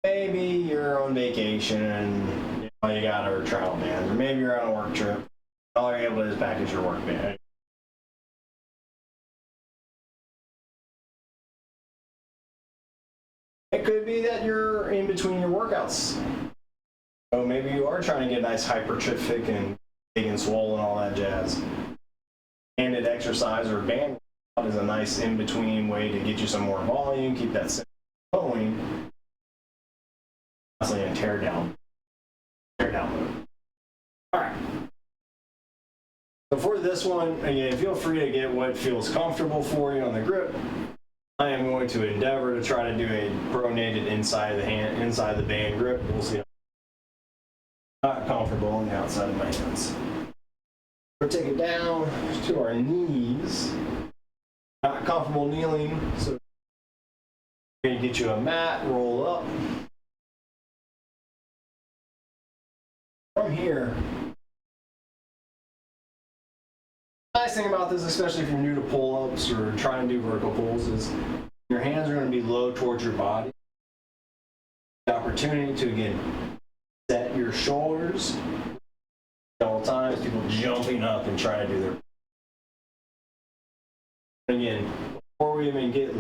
Maybe you're on vacation and you got a travel band, or maybe you're on a work trip. All you're able to do is package your work band. It could be that you're in between your workouts. So maybe you are trying to get nice hypertrophic and big and swollen, all that jazz. Banded exercise or band is a nice in-between way to get you some more volume, keep that system going. Honestly, and tear down mode. All right. So for this one, again, feel free to get what feels comfortable for you on the grip. I am going to endeavor to try to do a pronated inside of the hand, inside the band grip. We'll see. Not comfortable on the outside of my hands. We'll take it down to our knees. Not comfortable kneeling, so we're going to get you a mat, roll up. From here, the nice thing about this, especially if you're new to pull-ups or trying to do vertical pulls, is your hands are going to be low towards your body. The opportunity to, again, set your shoulders. All the times, people jumping up and trying to do their. Again, before we even get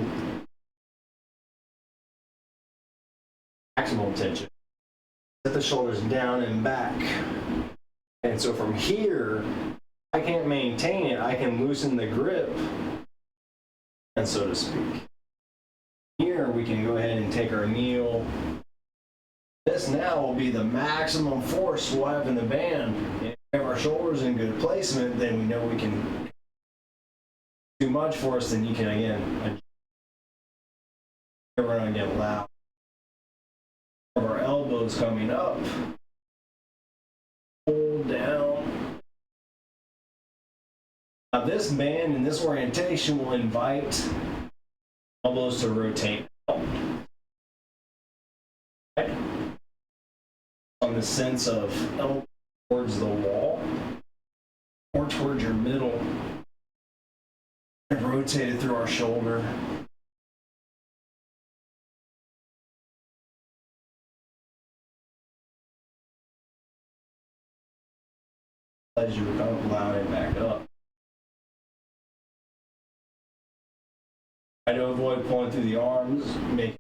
maximum tension, set the shoulders down and back. And so from here, I can't maintain it. I can loosen the grip, and so to speak. Here, we can go ahead and take our kneel. This now will be the maximum force we'll have in the band. If we have our shoulders in good placement, then we know we can. Too much force, then you can again. We're going to get loud. Our elbows coming up. Hold down. Now this band and this orientation will invite elbows to rotate out. Right? On the sense of elbow towards the wall or towards your middle. And rotate it through our shoulder. As you come loud and back up. Try to avoid pulling through the arms, make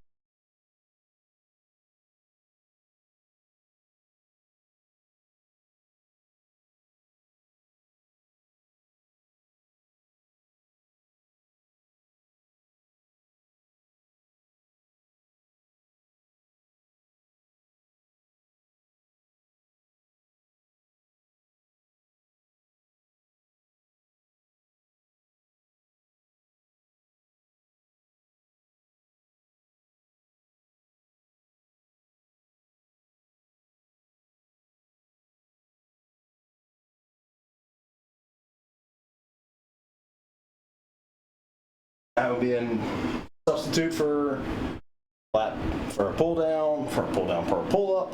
That would be a substitute for a pull down, for a pull up,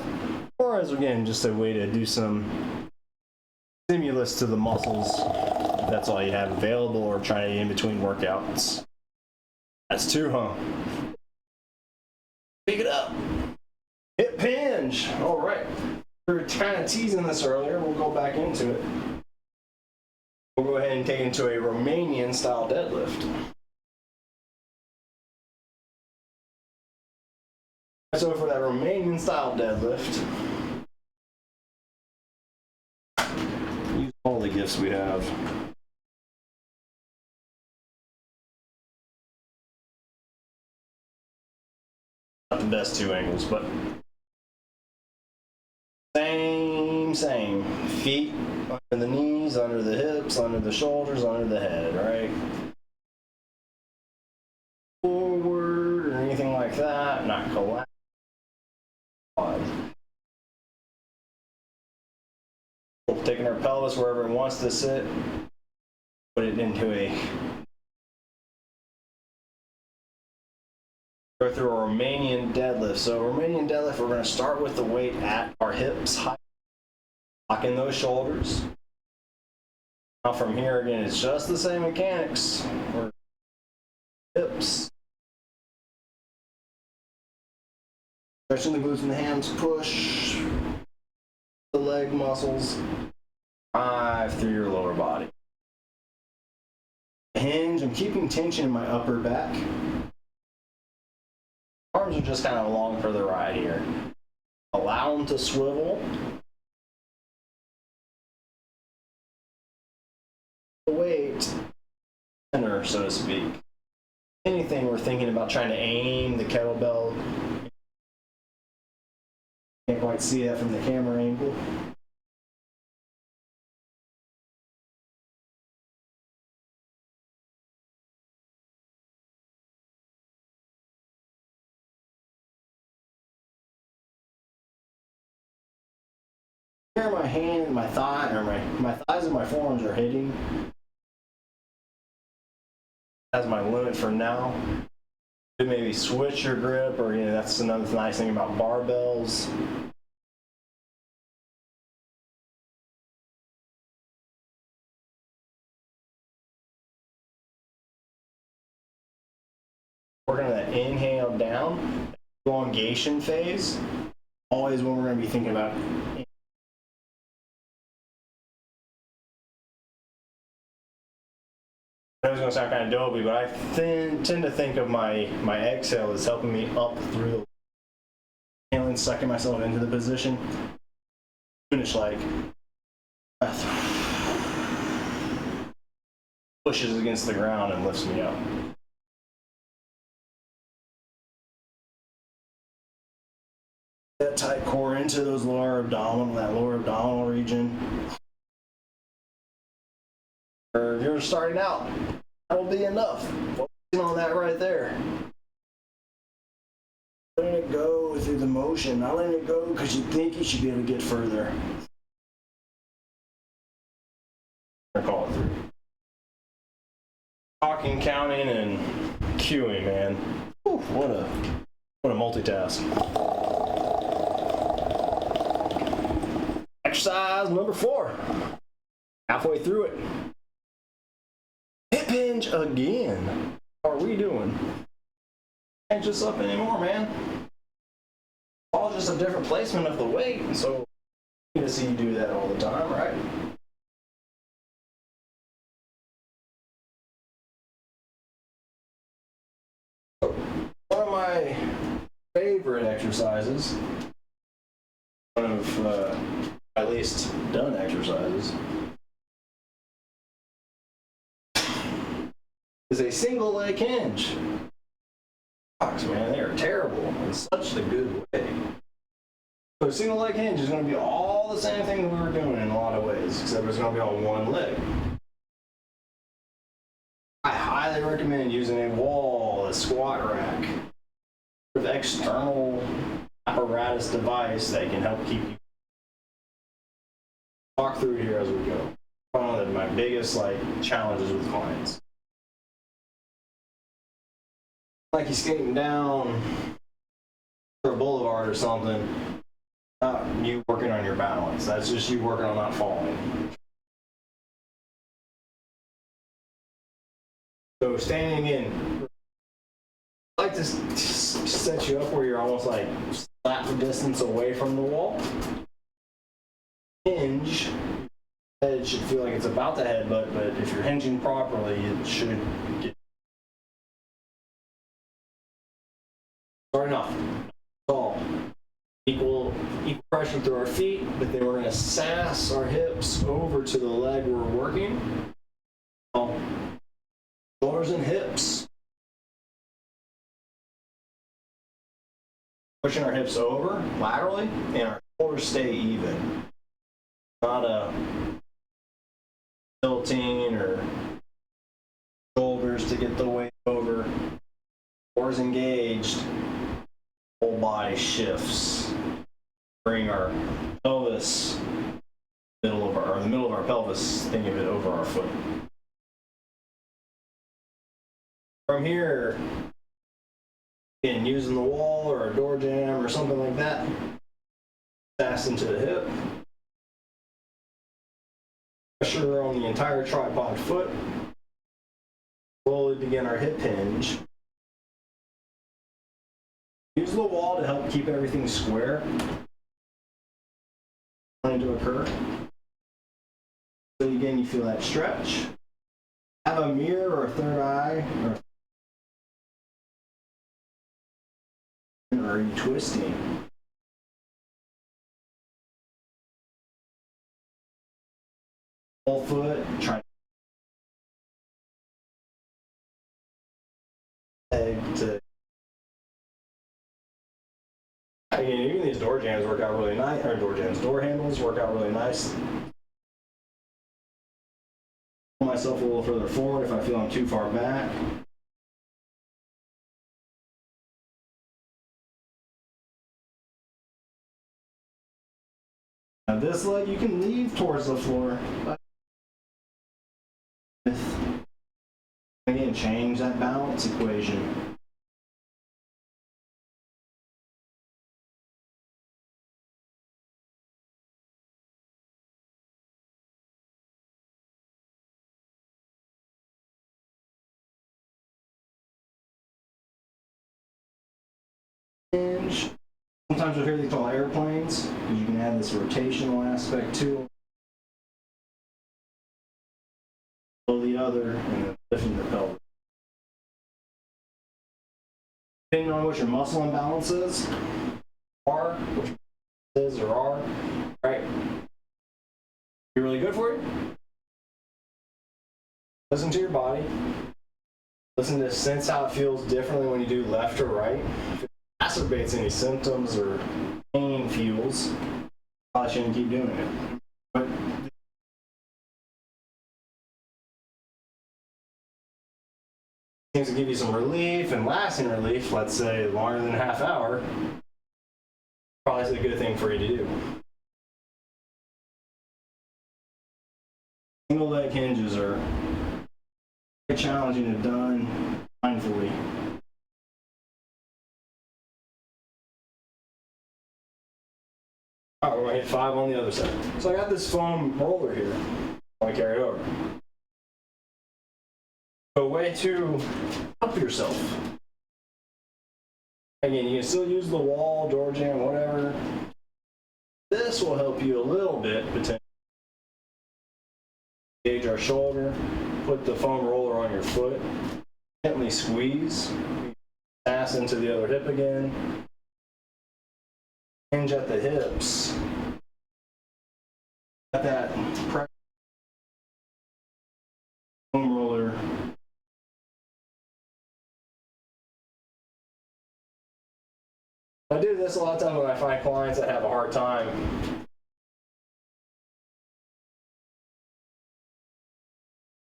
or as again, just a way to do some stimulus to the muscles. If that's all you have available, or trying in between workouts. That's two, huh? Pick it up. Hip hinge. All right. We were kind of teasing this earlier. We'll go back into it. We'll go ahead and take it into a Romanian style deadlift. So for that Romanian style deadlift, use all the gifts we have. Not the best two angles, but same. Feet under the knees, under the hips, under the shoulders, under the head, right? Forward or anything like that, not collapse. Taking our pelvis wherever it wants to sit, put it into go through a Romanian deadlift. So Romanian deadlift, we're going to start with the weight at our hips, locking those shoulders. Now from here again, it's just the same mechanics. Hips. Stretching the glutes and the hams, push the leg muscles, drive through your lower body. Hinge, I'm keeping tension in my upper back. Arms are just kind of along for the ride here. Allow them to swivel. The weight center, so to speak. Anything we're thinking about trying to aim the kettlebell. Can't quite see that from the camera angle. Here my hand, my thigh, or my thighs and my forearms are hitting. That's my limit for now. Maybe switch your grip, or that's another nice thing about barbells. We're going to inhale down, elongation phase. Always when we're going to be thinking about. I know it's going to sound kind of dopey, but I tend to think of my exhale as helping me up through the inhaling, sucking myself into the position. Finish like breath. Pushes against the ground and lifts me up. That tight core into those that lower abdominal region. Or if you're starting out, that'll be enough. Focusing on that right there. Letting it go through the motion, not letting it go because you think you should be able to get further. Call it through. Talking, counting, and cueing, man. Whew, what a multitask. Exercise number 4. Halfway through it. Hip hinge again. How are we doing? Can't just up anymore, man. All just a different placement of the weight, and so you get to see you do that all the time, right? One of my favorite exercises, one of at least done exercises, is a single leg hinge. Man, they are terrible in such a good way. So single leg hinge is going to be all the same thing that we were doing in a lot of ways, except it's going to be on one leg. I highly recommend using a wall, a squat rack, with external apparatus device that can help keep you. Talk through here as we go. One of my biggest challenges with clients. like you're skating down a boulevard or something. Not you working on your balance. That's just you working on not falling. So standing in, I like to set you up where you're almost like slap distance away from the wall. Hinge. It should feel like it's about to headbutt, but if you're hinging properly, it should get. Starting off tall. Equal pressure through our feet, but then we're going to sass our hips over to the leg we're working. Shoulders and hips. Pushing our hips over laterally, and our shoulders stay even. Not a tilting or shoulders to get the weight over. Core engaged. Whole body shifts. Bring our pelvis, the middle of our pelvis, think of it over our foot. From here, again, using the wall or a door jamb or something like that, pass into the hip. Pressure on the entire tripod foot. Slowly begin our hip hinge. Use the wall to help keep everything square. To occur. So again, you feel that stretch. Have a mirror or a third eye, or are you twisting? Whole foot, try to. Again, even these door jams work out really nice, or door handles work out really nice. Pull myself a little further forward if I feel I'm too far back. Now this leg you can leave towards the floor. Again, change that balance equation. Sometimes you'll hear these called airplanes, because you can add this rotational aspect to them. Pull the other, and then lifting your pelvis. Depending on what your muscle imbalance is, which is or are, right? Be really good for you. Listen to your body. Listen to sense how it feels differently when you do left or right. Exacerbates any symptoms or pain feels, probably shouldn't keep doing it. But seems to give you some relief and lasting relief, let's say longer than a half hour, probably is a good thing for you to do. Single leg hinges are very challenging if done mindfully. All right, we're going to hit 5 on the other side. So I got this foam roller here. I want to carry it over. So a way to help yourself. Again, you can still use the wall, door jamb, whatever. This will help you a little bit, potentially. Engage our shoulder. Put the foam roller on your foot. Gently squeeze. Pass into the other hip again. Hinge at the hips. Got that pressure. Foam roller. I do this a lot of times when I find clients that have a hard time.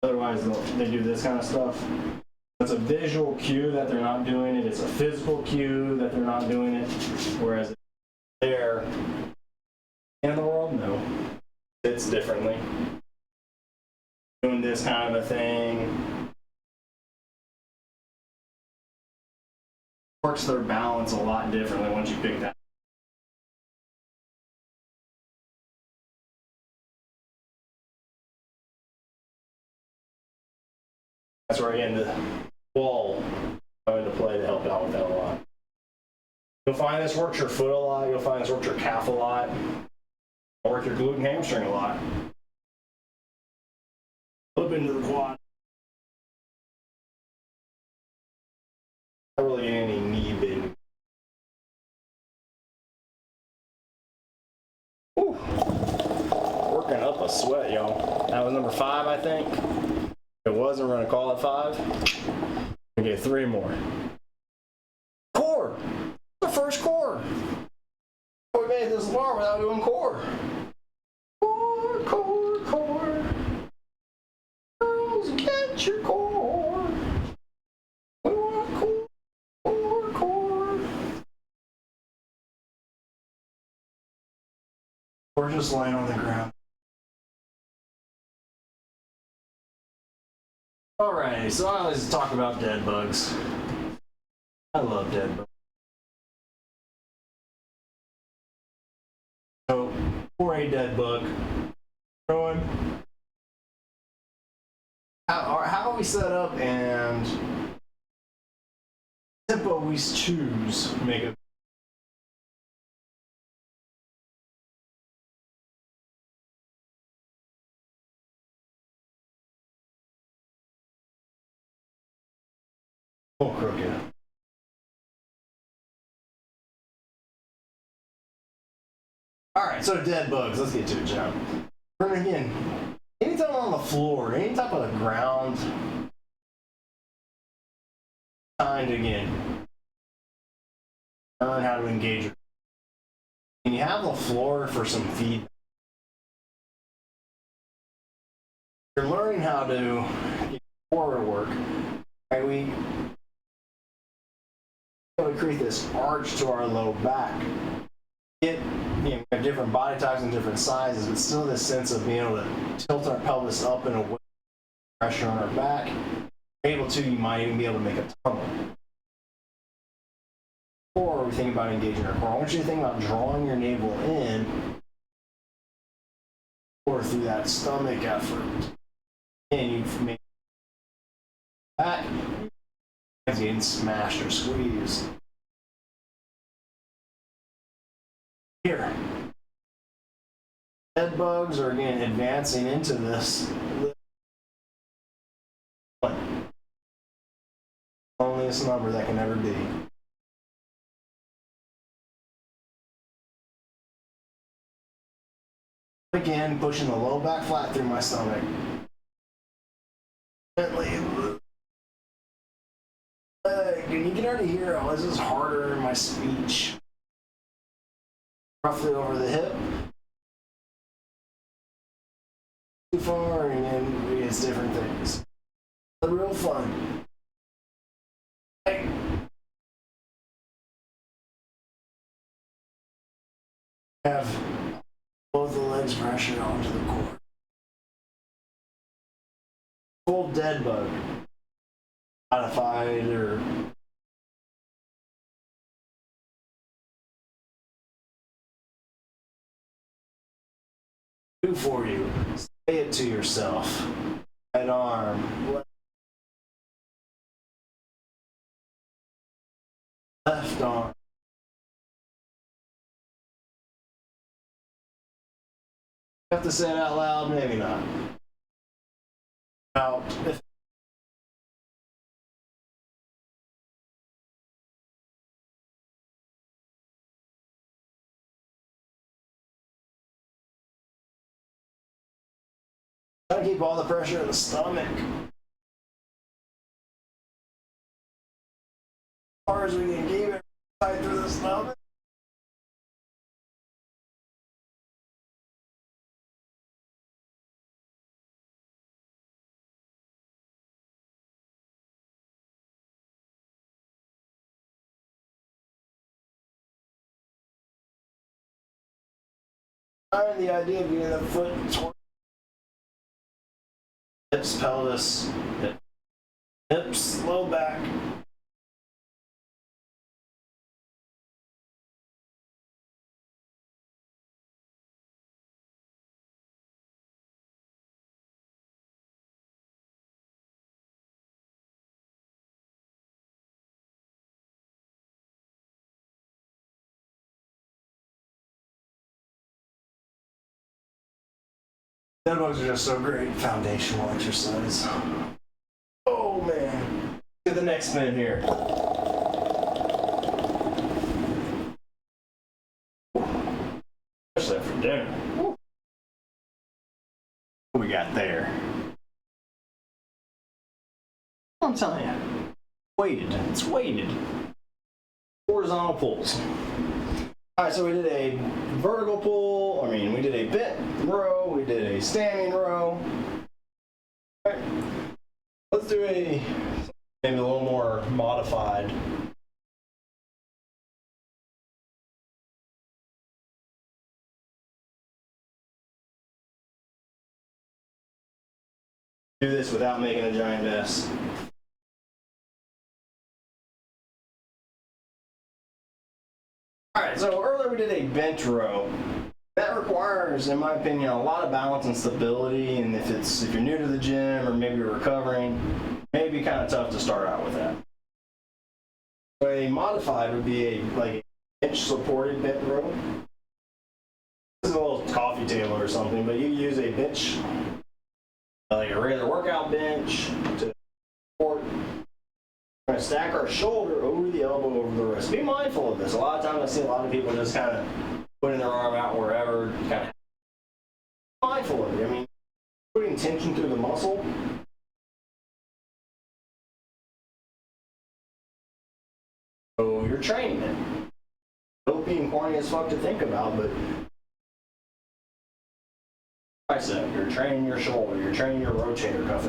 Otherwise, they do this kind of stuff. It's a visual cue that they're not doing it. It's a physical cue that they're not doing it. Whereas there, in the world, no. It's differently. Doing this kind of a thing. works their balance a lot differently once you pick that. That's where again the wall come into play to help out with that a lot. You'll find this works your foot a lot. You'll find this works your calf a lot. Work your glute and hamstring a lot. Flip into the quad. Not really getting any knee bend. Whew. Working up a sweat, y'all. That was number 5, I think. If it wasn't, we're gonna call it 5. Okay, 3 more. Core. The first core. We made this far without doing core. Core, core, core. Girls, get your core. We want core, core, core. We're just laying on the ground. Alright, so I always talk about dead bugs. I love dead bugs. So, for a dead bug, throwing. How we set up and tempo we choose make it. Oh, crooked. Alright, so dead bugs, let's get to it, John. Again, anytime on the floor, any type of ground, kind again, learn how to engage it. And you have the floor for some feedback. You're learning how to get forward work. Right? We create this arch to our low back. We have different body types and different sizes, but still this sense of being able to tilt our pelvis up and away, pressure on our back. Able to, you might even be able to make a tunnel. Or we think about engaging our core. I want you to think about drawing your navel in or through that stomach effort. And you've made back, it's getting smashed or squeezed. Here. Dead bugs are again advancing into this. Loneliest number that can ever be. Again, pushing the low back flat through my stomach. Gently. And you can already hear how this is harder in my speech. Roughly over the hip. Too far, and then it's different things. But real fun. Hey. Have both the legs pressure onto the core. Full dead bug. Modified or do for you. Say it to yourself. Right arm. Left arm. You have to say it out loud, maybe not. Out. Try to keep all the pressure in the stomach. As far as we can keep it tight through the stomach. The idea of getting the foot toward hips, pelvis, hips, low back. Deadbugs are just so great. Foundational exercise. Oh man. Look at the next spin here. Especially after dinner. What we got there? I'm telling you. Weighted. It's weighted. Horizontal pulls. Alright, so we did a vertical pull, we did a bent row, we did a standing row. Alright, let's do maybe a little more modified. Do this without making a giant mess. Alright, so earlier we did a bench row. That requires, in my opinion, a lot of balance and stability, and if you're new to the gym or maybe you're recovering, it may be kind of tough to start out with that. So a modified would be a bench supported bench row. This is a little coffee table or something, but you use a bench, like a regular workout bench, to support. We're going to stack our shoulder over the elbow over the wrist. Be mindful of this. A lot of times I see a lot of people just kind of putting their arm out wherever, kind of mindful of it. Putting tension through the muscle. So you're training it. It'll be corny as fuck to think about, but tricep, you're training your shoulder, you're training your rotator cuff.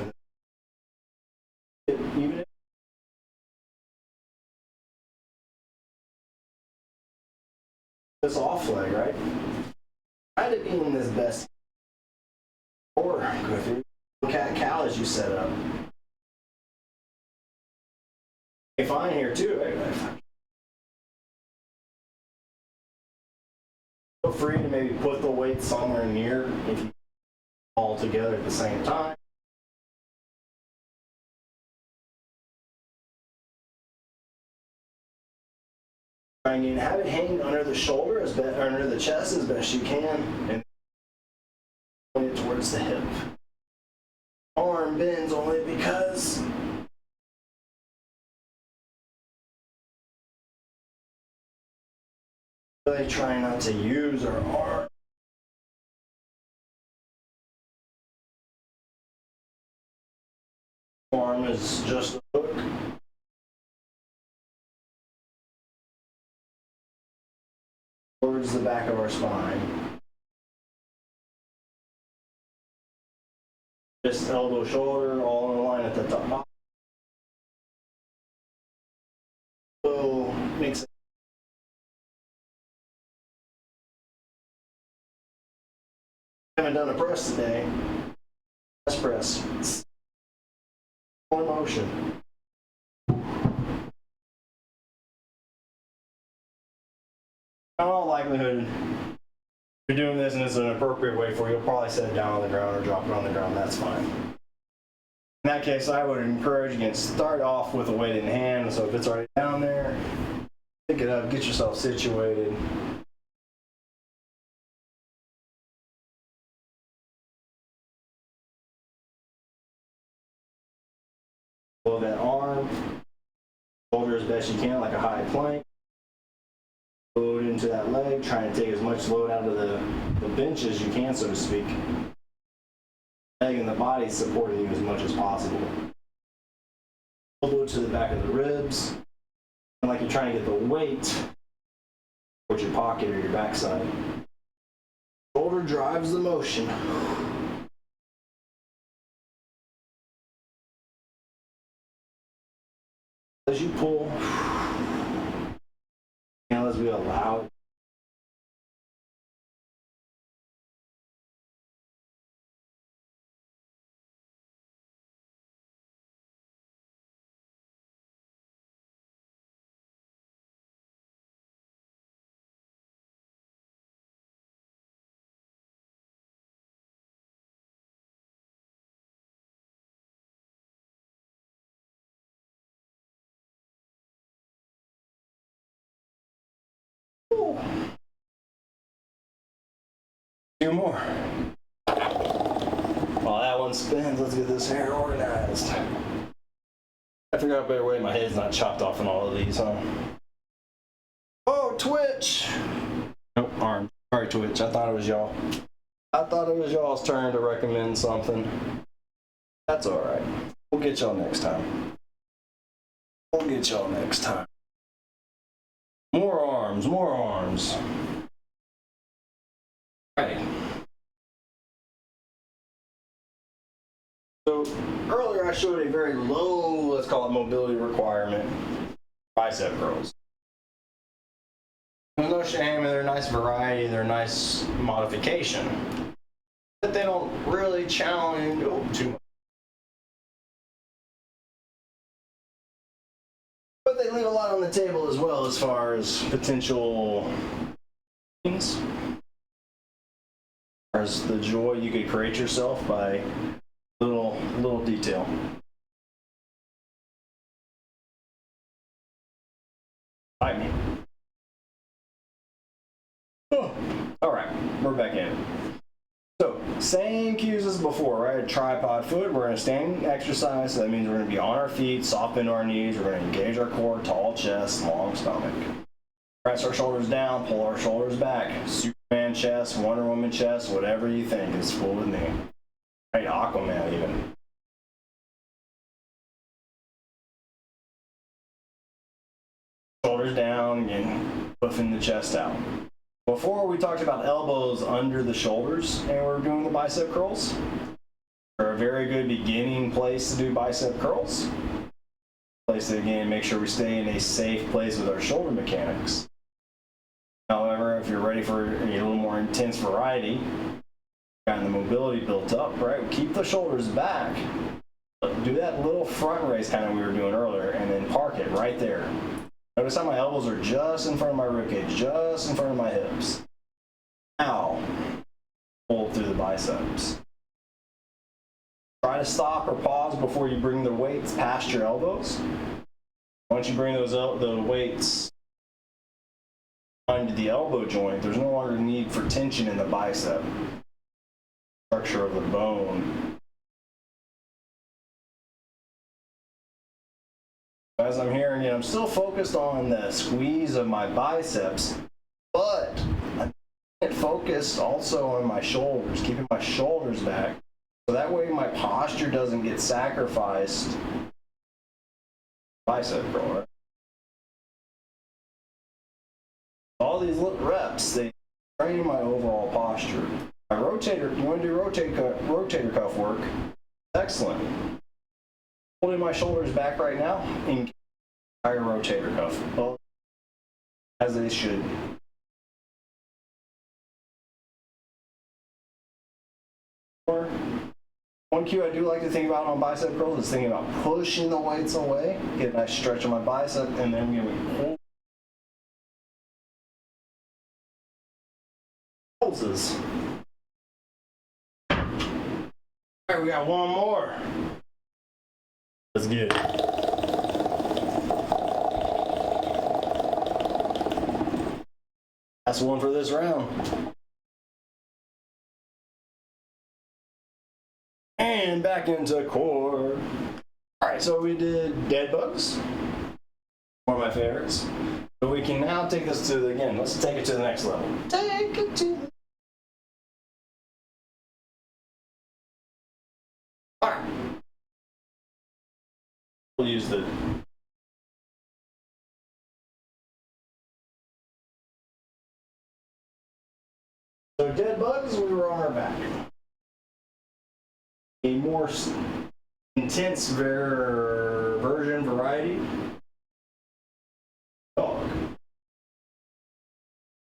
Even if this off leg, right? Try to be in this best or go through the cat cow as you set up. Okay, fine here too, right? Feel free to maybe put the weight somewhere near if you all together at the same time. Try and have it hanging under the shoulder, under the chest as best you can, and point it towards the hip. Arm bends only because really try not to use our arm. Arm is just a hook. Towards the back of our spine. Just elbow, shoulder, all in line at the top. So makes it. Haven't done a press today. Chest press. More motion. In all likelihood, if you're doing this and it's an appropriate way for you, you'll probably set it down on the ground or drop it on the ground. That's fine. In that case, I would encourage you to start off with a weight in hand. So if it's already down there, pick it up, get yourself situated. Pull that arm, shoulder as best you can, like a high plank. Load into that leg, trying to take as much load out of the bench as you can, so to speak. Leg and the body supporting you as much as possible. Elbow to the back of the ribs, and like you're trying to get the weight towards your pocket or your backside. Shoulder drives the motion. As you pull, and as we allow it. Two more. that one spins. Let's get this hair organized. I figured out a better way my head's not chopped off in all of these, huh? Oh, Twitch! Nope, arm. Sorry, Twitch. I thought it was y'all. I thought it was y'all's turn to recommend something. That's alright. We'll get y'all next time. We'll get y'all next time. More arms, more arms. Alright. So earlier I showed a very low, let's call it mobility requirement, bicep curls. There's no shame, they're a nice variety, they're a nice modification, but they don't really challenge too much. But they leave a lot on the table as well as far as potential things. As far as the joy you could create yourself by little detail. Bite me. Oh. All right, we're back in. So, same cues as before, right? A tripod foot, we're in a standing exercise, so that means we're going to be on our feet, soft bend our knees, we're going to engage our core, tall chest, long stomach. Press our shoulders down, pull our shoulders back. Superman chest, Wonder Woman chest, whatever you think is cool with me. Right, Aquaman even. Shoulders down and puffing the chest out. Before we talked about elbows under the shoulders and we're doing the bicep curls. They're a very good beginning place to do bicep curls. Place to again make sure we stay in a safe place with our shoulder mechanics. However, if you're ready for a little more intense variety, got the mobility built up, right? Keep the shoulders back. Do that little front raise kind of we were doing earlier and then park it right there. Notice how my elbows are just in front of my ribcage, just in front of my hips. Now, pull through the biceps. Try to stop or pause before you bring the weights past your elbows. Once you bring the weights under the elbow joint, there's no longer need for tension in the bicep. Structure of the bone. As I'm hearing it, I'm still focused on the squeeze of my biceps, but I'm focused also on my shoulders, keeping my shoulders back, so that way my posture doesn't get sacrificed. Bicep curl, right? All these little reps, they train my overall posture. My rotator, you want to do rotator cuff work? Excellent. Holding my shoulders back right now, engage my rotator cuff, well, as they should. One cue I do like to think about on bicep curls is thinking about pushing the weights away, get a nice stretch of my bicep, and then we're going to pull. Pulses. All right, we got one more. Let's get it. That's one for this round. And back into core. Alright, so we did dead bugs. One of my favorites. So we can now take this to again, let's take it to the next level. Take it to the... Alright. We'll use the so dead bugs, we were on our back. A more intense variety. Dog.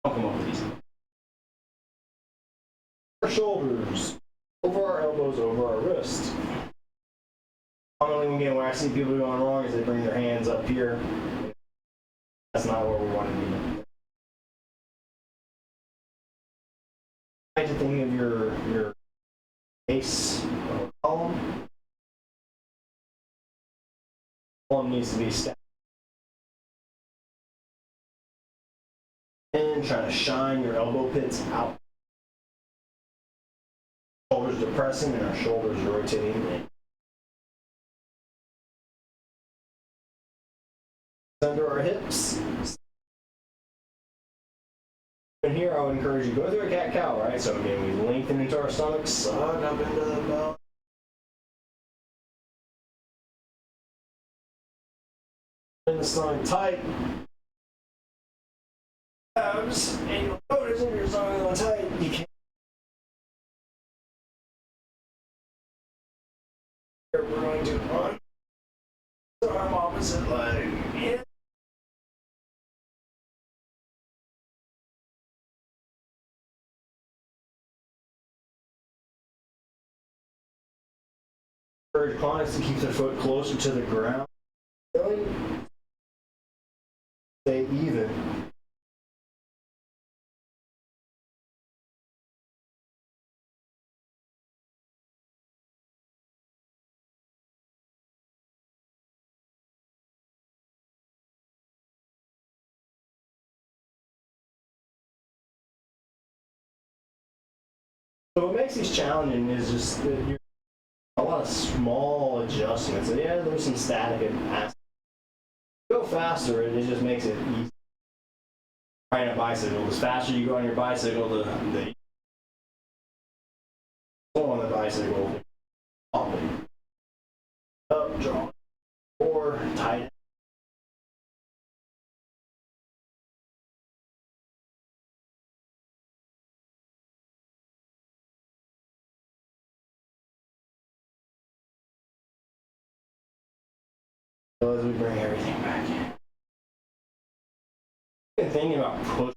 I'll come up with these. Our shoulders, over our elbows, over our wrists. Commonly, again, when I see people going wrong is they bring their hands up here. That's not what we want to do. I like to think of your base column. Column needs to be stacked. And try to shine your elbow pits out. Shoulders depressing and our shoulders rotating. Under our hips. And here I would encourage you to go through a cat-cow, right? So again, we lengthen into our stomachs, suck up into the belly. In the stomach tight. Abs, and you'll notice if your stomach is tight, you can't. We're going to run. Arm opposite leg. In. Encourage clients to keep their foot closer to the ground. Stay even. So what makes these challenging is just that you're a lot of small adjustments. And yeah, there's some static aspects. Go faster, it just makes it easy. Riding a bicycle, the faster you go on your bicycle, the on the bicycle, up, draw, or tight. So as we bring everything back in. I've been thinking about push.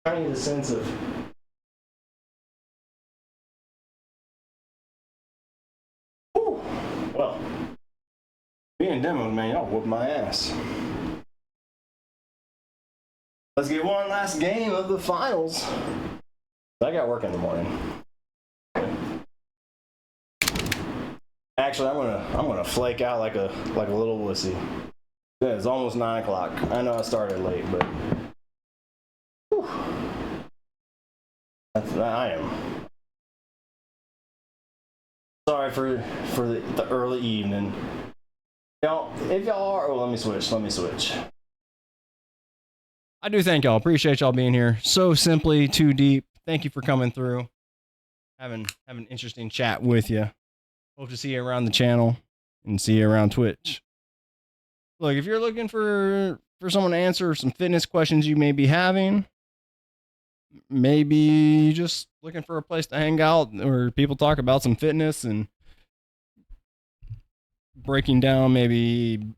Trying to get a sense of whew, well, being demoed, man, y'all whoop my ass. Let's get one last game of the finals. I got work in the morning. Actually, I'm gonna flake out like a little wussy. Yeah, it's almost 9 o'clock. I know I started late, but whew, I am sorry for the early evening. Y'all, if y'all are, oh, let me switch. I do thank y'all. Appreciate y'all being here. So simply too deep. Thank you for coming through. Having an interesting chat with you. Hope to see you around the channel and see you around Twitch. Look, if you're looking for someone to answer some fitness questions you may be having, maybe just looking for a place to hang out where people talk about some fitness and breaking down maybe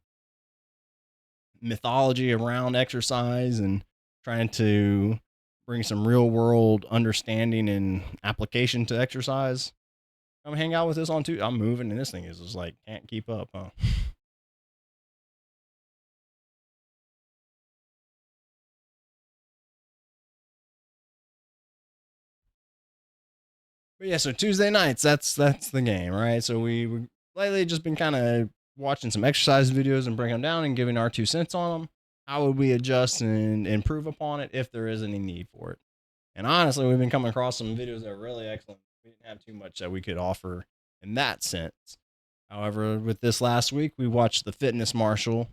mythology around exercise and trying to bring some real world understanding and application to exercise, come hang out with us on too. I'm moving and this thing is just like can't keep up, huh? But yeah, so Tuesday nights, that's the game, right? So we lately just been kind of watching some exercise videos and breaking them down and giving our 2 cents on them. How would we adjust and improve upon it if there is any need for it? And honestly, we've been coming across some videos that are really excellent. We didn't have too much that we could offer in that sense. However, with this last week, we watched the Fitness Marshal,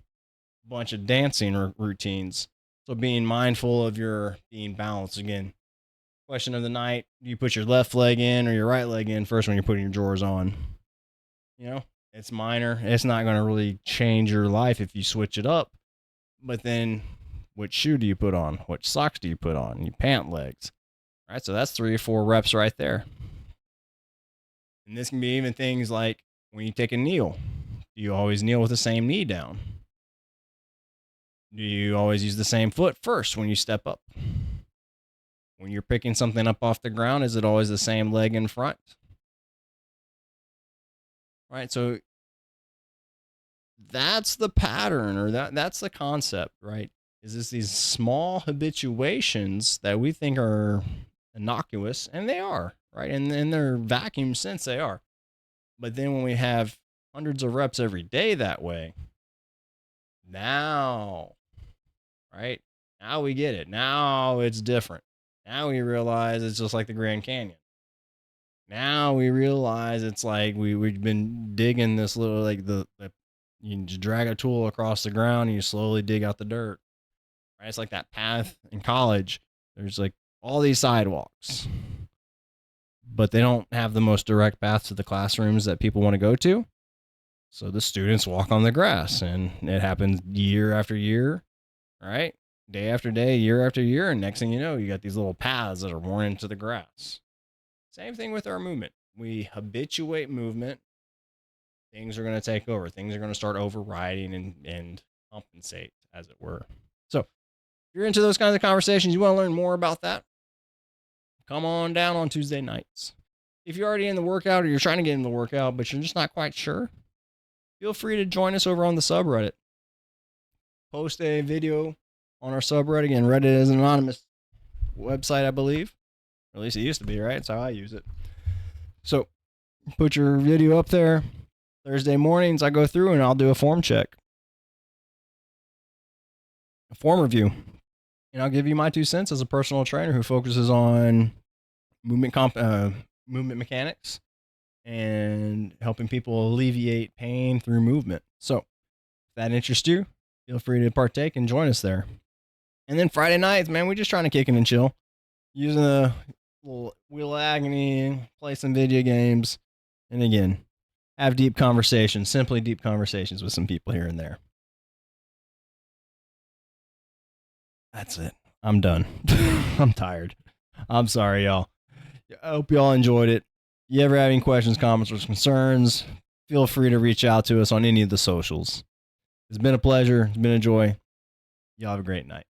a bunch of dancing routines. So being mindful of your being balanced again. Question of the night, do you put your left leg in or your right leg in first when you're putting your drawers on? You know, it's minor. It's not going to really change your life if you switch it up. But then which shoe do you put on? Which socks do you put on? You pant legs. All right, so that's 3 or 4 reps right there. And this can be even things like when you take a kneel. Do you always kneel with the same knee down? Do you always use the same foot first when you step up? When you're picking something up off the ground, is it always the same leg in front? Right, so that's the pattern, or that's the concept, right? Is this these small habituations that we think are innocuous, and they are, right? And in their vacuum sense, they are. But then when we have hundreds of reps every day that way. Now, right? Now we get it. now it's different. Now we realize it's just like the Grand Canyon. Now we realize it's like we've been digging this little, like you just drag a tool across the ground and you slowly dig out the dirt. Right? It's like that path in college. There's like all these sidewalks, but they don't have the most direct path to the classrooms that people want to go to. So the students walk on the grass, and it happens year after year, right? Day after day, year after year. And next thing you know, you got these little paths that are worn into the grass. Same thing with our movement. We habituate movement. Things are going to take over. Things are going to start overriding and compensate, as it were. So if you're into those kinds of conversations, you want to learn more about that, come on down on Tuesday nights. If you're already in the workout or you're trying to get in the workout, but you're just not quite sure, feel free to join us over on the subreddit. Post a video on our subreddit. Again, Reddit is an anonymous website, I believe. Or at least it used to be, right? That's how I use it. So put your video up there. Thursday mornings, I go through and I'll do a form check, a form review. And I'll give you my 2 cents as a personal trainer who focuses on movement mechanics and helping people alleviate pain through movement. So if that interests you, feel free to partake and join us there. And then Friday nights, man, we're just trying to kick it and chill. Using the little Wheel of Agony, play some video games, and again, have deep conversations, simply deep conversations with some people here and there. That's it. I'm done. I'm tired. I'm sorry, y'all. I hope y'all enjoyed it. You ever have any questions, comments, or concerns, feel free to reach out to us on any of the socials. It's been a pleasure. It's been a joy. Y'all have a great night.